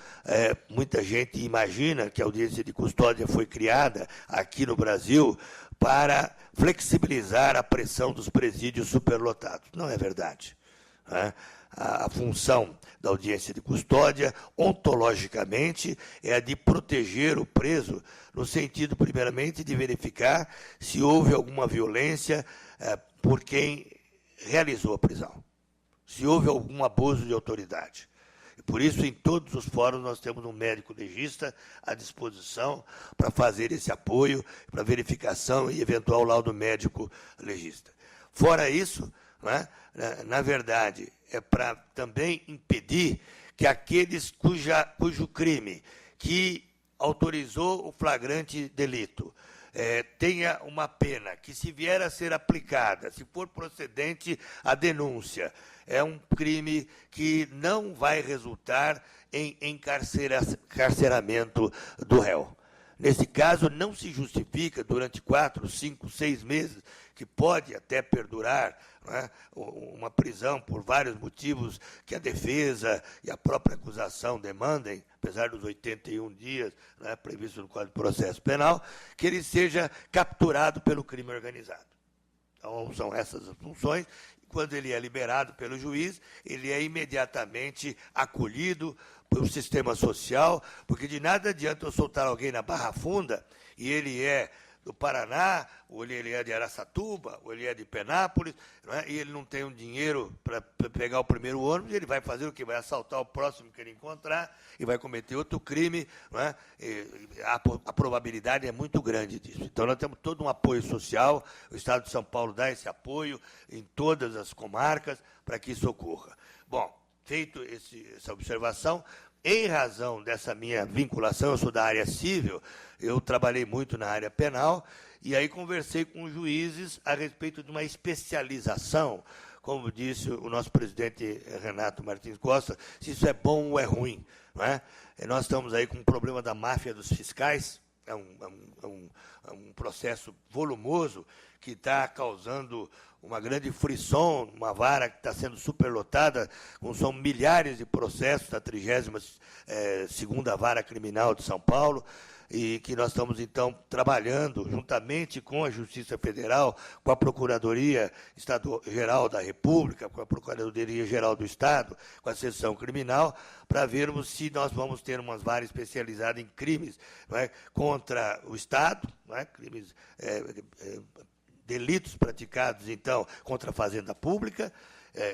muita gente imagina que a audiência de custódia foi criada aqui no Brasil para flexibilizar a pressão dos presídios superlotados. Não é verdade. A função da audiência de custódia, ontologicamente, é a de proteger o preso, no sentido, primeiramente, de verificar se houve alguma violência por quem realizou a prisão, se houve algum abuso de autoridade. E por isso, em todos os fóruns, nós temos um médico legista à disposição para fazer esse apoio, para verificação e eventual laudo médico legista. Fora isso, na verdade, é para também impedir que aqueles cujo crime que autorizou o flagrante delito tenha uma pena que, se vier a ser aplicada, se for procedente a denúncia, é um crime que não vai resultar em encarceramento do réu. Nesse caso, não se justifica, durante 4, 5, 6 meses, que pode até perdurar uma prisão por vários motivos que a defesa e a própria acusação demandem, apesar dos 81 dias previstos no Código de Processo Penal, que ele seja capturado pelo crime organizado. Então, são essas as funções. Quando ele é liberado pelo juiz, ele é imediatamente acolhido pelo sistema social, porque de nada adianta eu soltar alguém na Barra Funda e ele é do Paraná, ou ele é de Araçatuba, ou ele é de Penápolis, não é? E ele não tem um dinheiro para pegar o primeiro ônibus, ele vai fazer o quê? Vai assaltar o próximo que ele encontrar e vai cometer outro crime. Não é? A probabilidade é muito grande disso. Então, nós temos todo um apoio social, o Estado de São Paulo dá esse apoio em todas as comarcas para que isso ocorra. Bom, feito essa observação, em razão dessa minha vinculação, eu sou da área civil, eu trabalhei muito na área penal, e aí conversei com os juízes a respeito de uma especialização, como disse o nosso presidente Renato Martins Costa, se isso é bom ou é ruim. Não é? Nós estamos aí com um problema da máfia dos fiscais, é um processo volumoso que está causando uma grande frisson, uma vara que está sendo superlotada, são milhares de processos da 32ª Vara Criminal de São Paulo, e que nós estamos, então, trabalhando juntamente com a Justiça Federal, com a Procuradoria Geral da República, com a Procuradoria Geral do Estado, com a Seção Criminal, para vermos se nós vamos ter umas varas especializadas em crimes, não é, contra o Estado, não é, crimes, delitos praticados, então, contra a fazenda pública,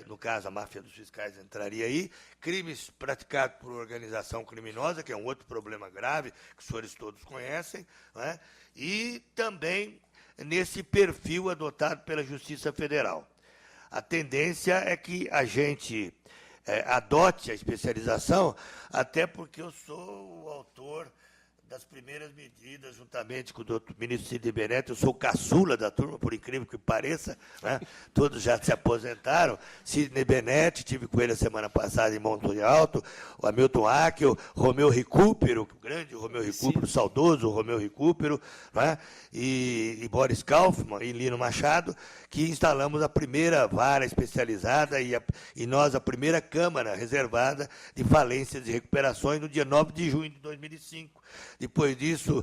no caso, a máfia dos fiscais entraria aí, crimes praticados por organização criminosa, que é um outro problema grave, que os senhores todos conhecem, não é? E também nesse perfil adotado pela Justiça Federal. A tendência é que a gente adote a especialização, até porque eu sou o autor das primeiras medidas, juntamente com o doutor ministro Cid Benetti. Eu sou o caçula da turma, por incrível que pareça, né? Todos já se aposentaram. Sidney Benetti, tive com ele a semana passada em Monte Alto, o Hamilton Ackel, Romeu Recupero, o grande Romeu Recupero, saudoso Romeu Recupero, né? E Boris Kaufmann e Lino Machado, que instalamos a primeira vara especializada e nós a primeira Câmara reservada de falências e recuperações no dia 9 de junho de 2005. Depois disso,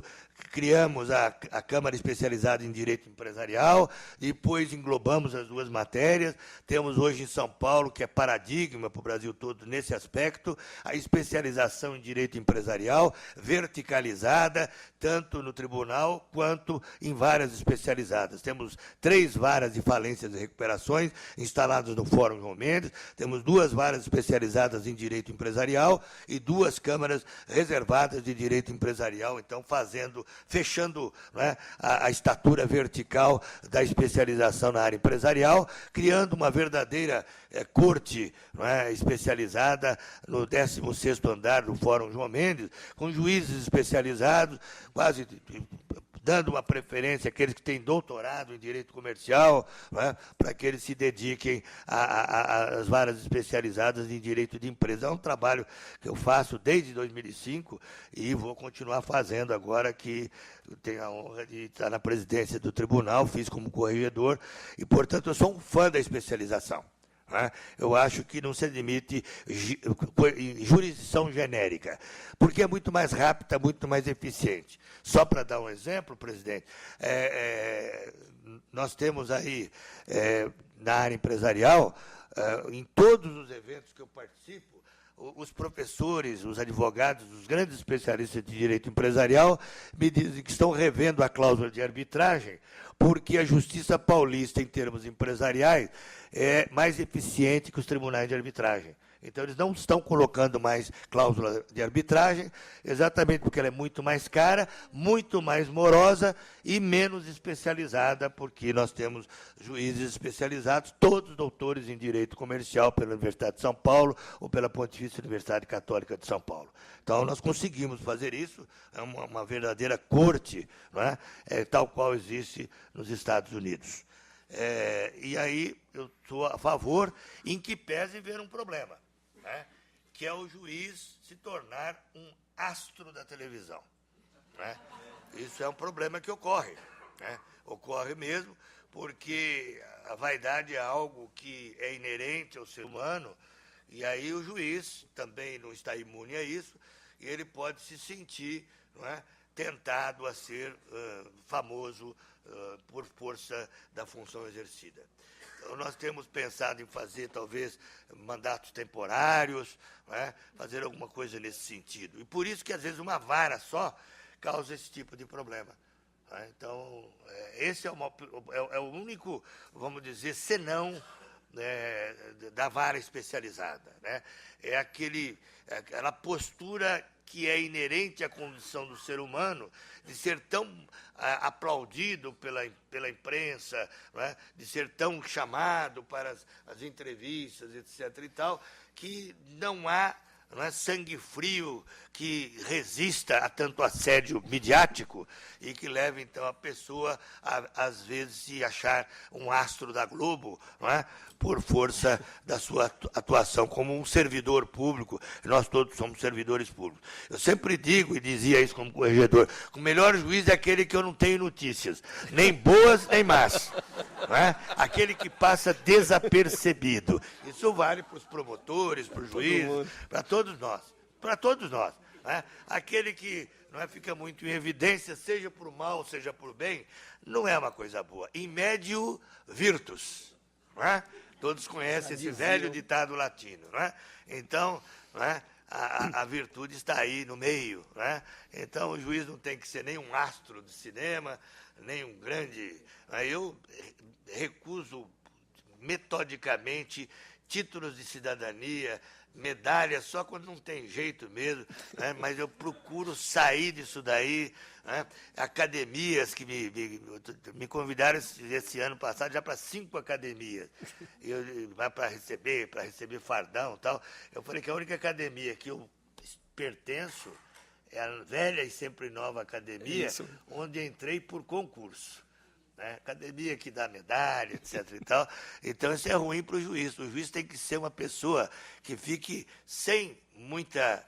criamos a Câmara Especializada em Direito Empresarial, depois englobamos as duas matérias, temos hoje em São Paulo, que é paradigma para o Brasil todo nesse aspecto, a especialização em Direito Empresarial, verticalizada, tanto no tribunal quanto em varas especializadas. Temos 3 varas de falências e recuperações instaladas no Fórum João Mendes, temos 2 varas especializadas em Direito Empresarial e 2 câmaras reservadas de Direito Empresarial, então fechando, não é, a estatura vertical da especialização na área empresarial, criando uma verdadeira corte, não é, especializada no 16º andar do Fórum João Mendes, com juízes especializados, quase dando uma preferência àqueles que têm doutorado em direito comercial, não é, para que eles se dediquem às varas especializadas em direito de empresa. É um trabalho que eu faço desde 2005 e vou continuar fazendo agora que eu tenho a honra de estar na presidência do tribunal, fiz como corregedor e, portanto, eu sou um fã da especialização. Eu acho que não se admite jurisdição genérica, porque é muito mais rápida, muito mais eficiente. Só para dar um exemplo, presidente, nós temos aí, na área empresarial, em todos os eventos que eu participo, os professores, os advogados, os grandes especialistas de direito empresarial me dizem que estão revendo a cláusula de arbitragem, porque a Justiça Paulista, em termos empresariais, é mais eficiente que os tribunais de arbitragem. Então, eles não estão colocando mais cláusula de arbitragem, exatamente porque ela é muito mais cara, muito mais morosa e menos especializada, porque nós temos juízes especializados, todos doutores em direito comercial pela Universidade de São Paulo ou pela Pontifícia Universidade Católica de São Paulo. Então, nós conseguimos fazer isso, é uma verdadeira corte, não é? Tal qual existe nos Estados Unidos. E aí eu sou a favor, em que pese ver um problema, né, que é o juiz se tornar um astro da televisão. Né? Isso é um problema que ocorre. Né? Ocorre mesmo, porque a vaidade é algo que é inerente ao ser humano, e aí o juiz também não está imune a isso, e ele pode se sentir, não é, tentado a ser famoso por força da função exercida. Então, nós temos pensado em fazer, talvez, mandatos temporários, não é? Fazer alguma coisa nesse sentido. E por isso que, às vezes, uma vara só causa esse tipo de problema. Né? Então, esse é o único, vamos dizer, senão da vara especializada. Né? É aquela postura que é inerente à condição do ser humano, de ser tão aplaudido pela imprensa, né? De ser tão chamado para as entrevistas, etc. e tal, que não há sangue frio que resista a tanto assédio midiático e que leve, então, a pessoa, às vezes, se achar um astro da Globo, não é? Por força da sua atuação como um servidor público. Nós todos somos servidores públicos. Eu sempre digo, e dizia isso como corregedor, que o melhor juiz é aquele que eu não tenho notícias, nem boas nem más. Não é? Aquele que passa desapercebido. Isso vale para os promotores, para os juízes, para todos nós. Para todos nós. Não é? Aquele que fica muito em evidência, seja por mal, seja por bem, não é uma coisa boa. In medio virtus. Não é? Todos conhecem esse velho ditado latino. Não é? Então, não é? A virtude está aí no meio. Não é? Então, o juiz não tem que ser nem um astro de cinema, nem um grande... Eu recuso metodicamente títulos de cidadania, medalhas, só quando não tem jeito mesmo, né? Mas eu procuro sair disso daí. Né? Academias que me convidaram esse ano passado já para 5 academias, para receber fardão e tal. Eu falei que a única academia que eu pertenço é a velha e sempre nova academia, onde entrei por concurso. Né? Academia que dá medalha, etc. e tal. Então, isso é ruim para o juiz. O juiz tem que ser uma pessoa que fique sem muita,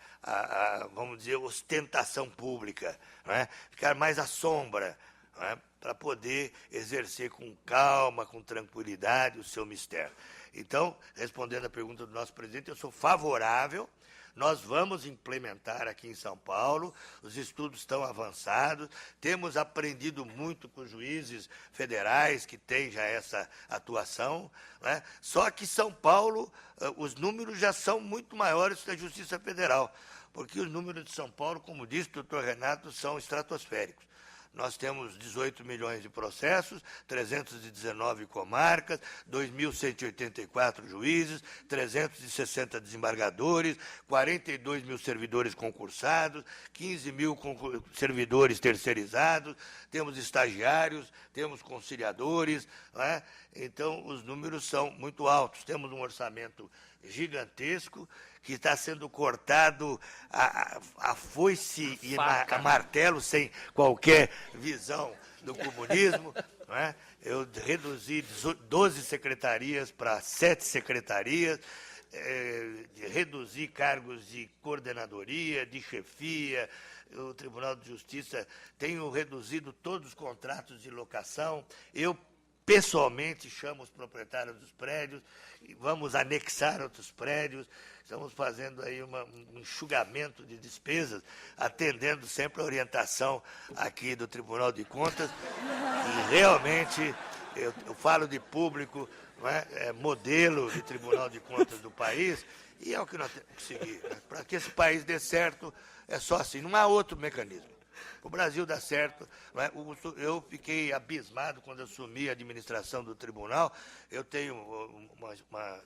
vamos dizer, ostentação pública, né? Ficar mais à sombra, né? Para poder exercer com calma, com tranquilidade o seu mistério. Então, respondendo à pergunta do nosso presidente, eu sou favorável. Nós vamos implementar aqui em São Paulo, os estudos estão avançados, temos aprendido muito com os juízes federais que têm já essa atuação, né? Só que São Paulo, os números já são muito maiores que a Justiça Federal, porque os números de São Paulo, como disse o doutor Renato, são estratosféricos. Nós temos 18 milhões de processos, 319 comarcas, 2.184 juízes, 360 desembargadores, 42 mil servidores concursados, 15 mil servidores terceirizados, temos estagiários, temos conciliadores, né? Então, os números são muito altos. Temos um orçamento gigantesco, que está sendo cortado a foice e a martelo, sem qualquer visão do comunismo. Não é? Eu reduzi 12 secretarias para 7 secretarias, reduzi cargos de coordenadoria, de chefia. O Tribunal de Justiça tenho reduzido todos os contratos de locação. Eu pessoalmente chamo os proprietários dos prédios, e vamos anexar outros prédios, estamos fazendo aí um enxugamento de despesas, atendendo sempre a orientação aqui do Tribunal de Contas, e realmente eu falo de público, não é modelo de Tribunal de Contas do país, e é o que nós temos que seguir. Né? Para que esse país dê certo, é só assim, não há outro mecanismo. O Brasil dá certo. Não é? Eu fiquei abismado quando assumi a administração do tribunal. Eu tenho uma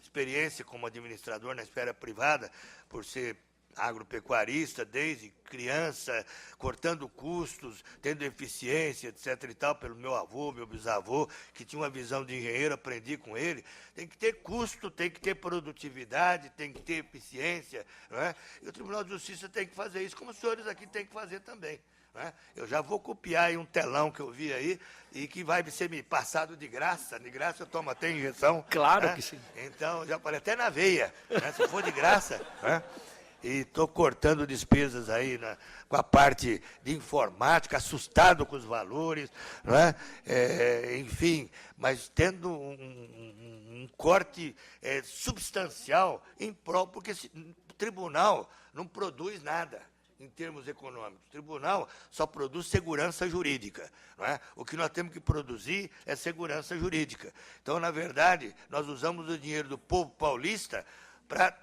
experiência como administrador na esfera privada, por ser agropecuarista desde criança, cortando custos, tendo eficiência, etc. e tal, pelo meu avô, meu bisavô, que tinha uma visão de engenheiro, aprendi com ele. Tem que ter custo, tem que ter produtividade, tem que ter eficiência. Não é? E o Tribunal de Justiça tem que fazer isso, como os senhores aqui têm que fazer também. Né? Eu já vou copiar aí um telão que eu vi aí e que vai ser me passado de graça. De graça eu tomo até injeção. Claro, né? Que sim. Então, já falei até na veia, né? Se for de graça. Né? E estou cortando despesas aí com a parte de informática, assustado com os valores, né? Enfim, mas tendo um corte substancial em prol, porque o tribunal não produz nada em termos econômicos. O tribunal só produz segurança jurídica. Não é? O que nós temos que produzir é segurança jurídica. Então, na verdade, nós usamos o dinheiro do povo paulista para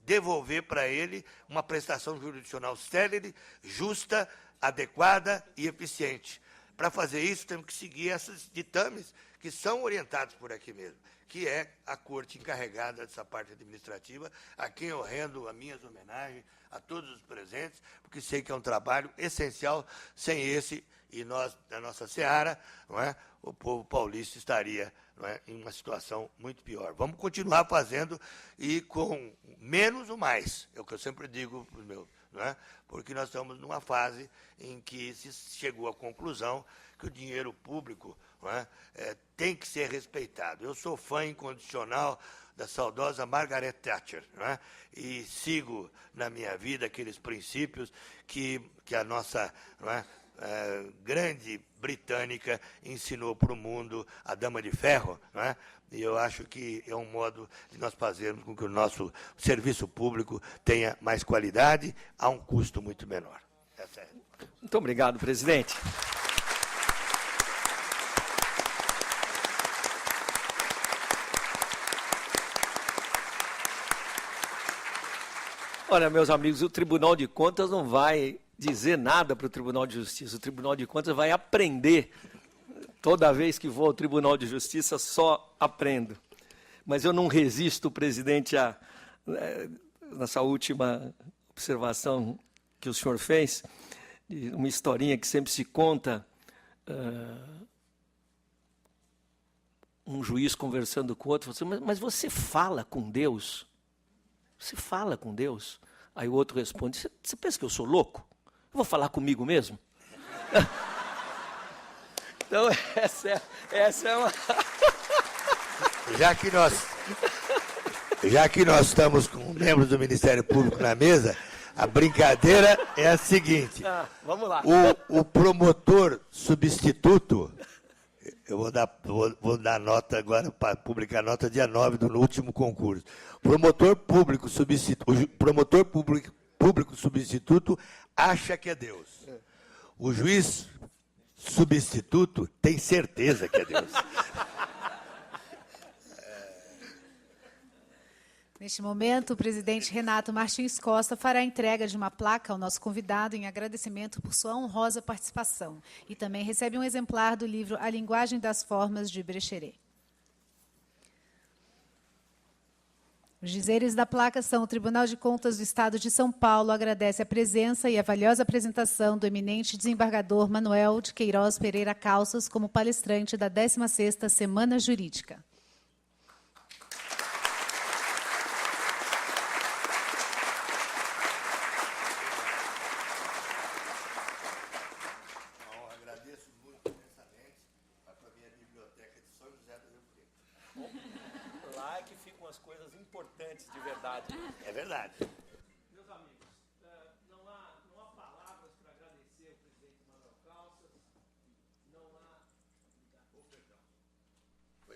devolver para ele uma prestação jurisdicional célere, justa, adequada e eficiente. para fazer isso, temos que seguir esses ditames que são orientados por aqui mesmo, que é a corte encarregada dessa parte administrativa, a quem eu rendo as minhas homenagens, a todos os presentes, porque sei que é um trabalho essencial. Sem esse, e nós, na nossa seara, não é, o povo paulista estaria, não é, em uma situação muito pior. Vamos continuar fazendo, e com menos ou mais, é o que eu sempre digo para os meus, não é? Porque nós estamos numa fase em que se chegou à conclusão que o dinheiro público, não é, tem que ser respeitado. Eu sou fã incondicional da saudosa Margaret Thatcher, não é? E sigo na minha vida aqueles princípios que a nossa, não é, grande britânica ensinou para o mundo, a Dama de Ferro, não é? E eu acho que é um modo de nós fazermos com que o nosso serviço público tenha mais qualidade a um custo muito menor. Essa é. Muito obrigado, presidente. Olha, meus amigos, o Tribunal de Contas não vai dizer nada para o Tribunal de Justiça. O Tribunal de Contas vai aprender. Toda vez que vou ao Tribunal de Justiça, só aprendo. Mas eu não resisto, presidente, nessa última observação que o senhor fez, uma historinha que sempre se conta, um juiz conversando com outro, falou assim, mas você fala com Deus? Você fala com Deus? Aí o outro responde, você pensa que eu sou louco? Eu vou falar comigo mesmo? Então, essa é uma... Já que nós estamos com membros do Ministério Público na mesa, a brincadeira é a seguinte. Vamos lá. O promotor substituto, eu vou dar nota agora, para publicar nota dia 9 no último concurso. Promotor público substituto acha que é Deus. O juiz substituto tem certeza que é Deus. Neste momento, o presidente Renato Martins Costa fará a entrega de uma placa ao nosso convidado em agradecimento por sua honrosa participação. E também recebe um exemplar do livro A Linguagem das Formas, de Brecheret. Os dizeres da placa são: o Tribunal de Contas do Estado de São Paulo agradece a presença e a valiosa apresentação do eminente desembargador Manuel de Queiroz Pereira Calças como palestrante da 16ª Semana Jurídica. Agradeço muito imensamente a minha biblioteca de São José do Rio Preto. Lá é que ficam as coisas importantes de verdade. É verdade. Meus amigos, não há palavras para agradecer ao presidente Manuel Calças,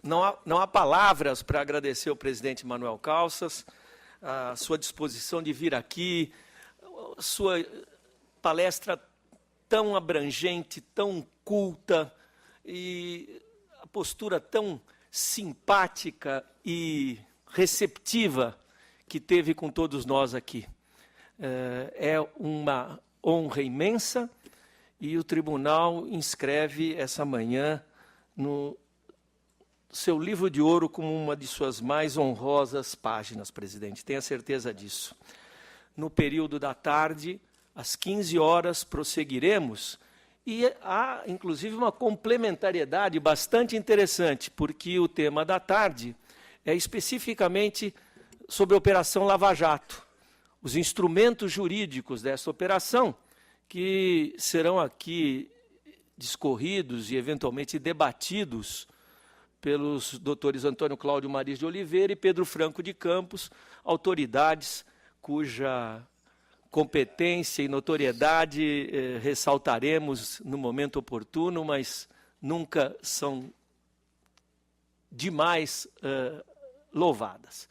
não há palavras para agradecer ao presidente Manuel Calças, a sua disposição de vir aqui, a sua palestra tão abrangente, tão culta, e a postura tão simpática e receptiva que teve com todos nós aqui. É uma honra imensa, e o tribunal inscreve essa manhã no seu livro de ouro como uma de suas mais honrosas páginas, presidente. Tenha certeza disso. No período da tarde, às 15 horas, prosseguiremos, e há, inclusive, uma complementariedade bastante interessante, porque o tema da tarde é especificamente sobre a Operação Lava Jato, os instrumentos jurídicos dessa operação, que serão aqui discorridos e, eventualmente, debatidos pelos doutores Antônio Cláudio Mariz de Oliveira e Pedro Franco de Campos, autoridades cuja competência e notoriedade ressaltaremos no momento oportuno, mas nunca são demais louvadas.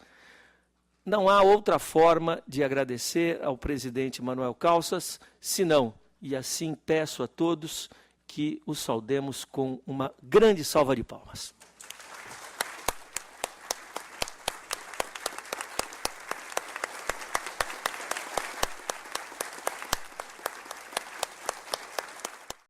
Não há outra forma de agradecer ao presidente Manuel Calças, senão, e assim peço a todos, que o saudemos com uma grande salva de palmas.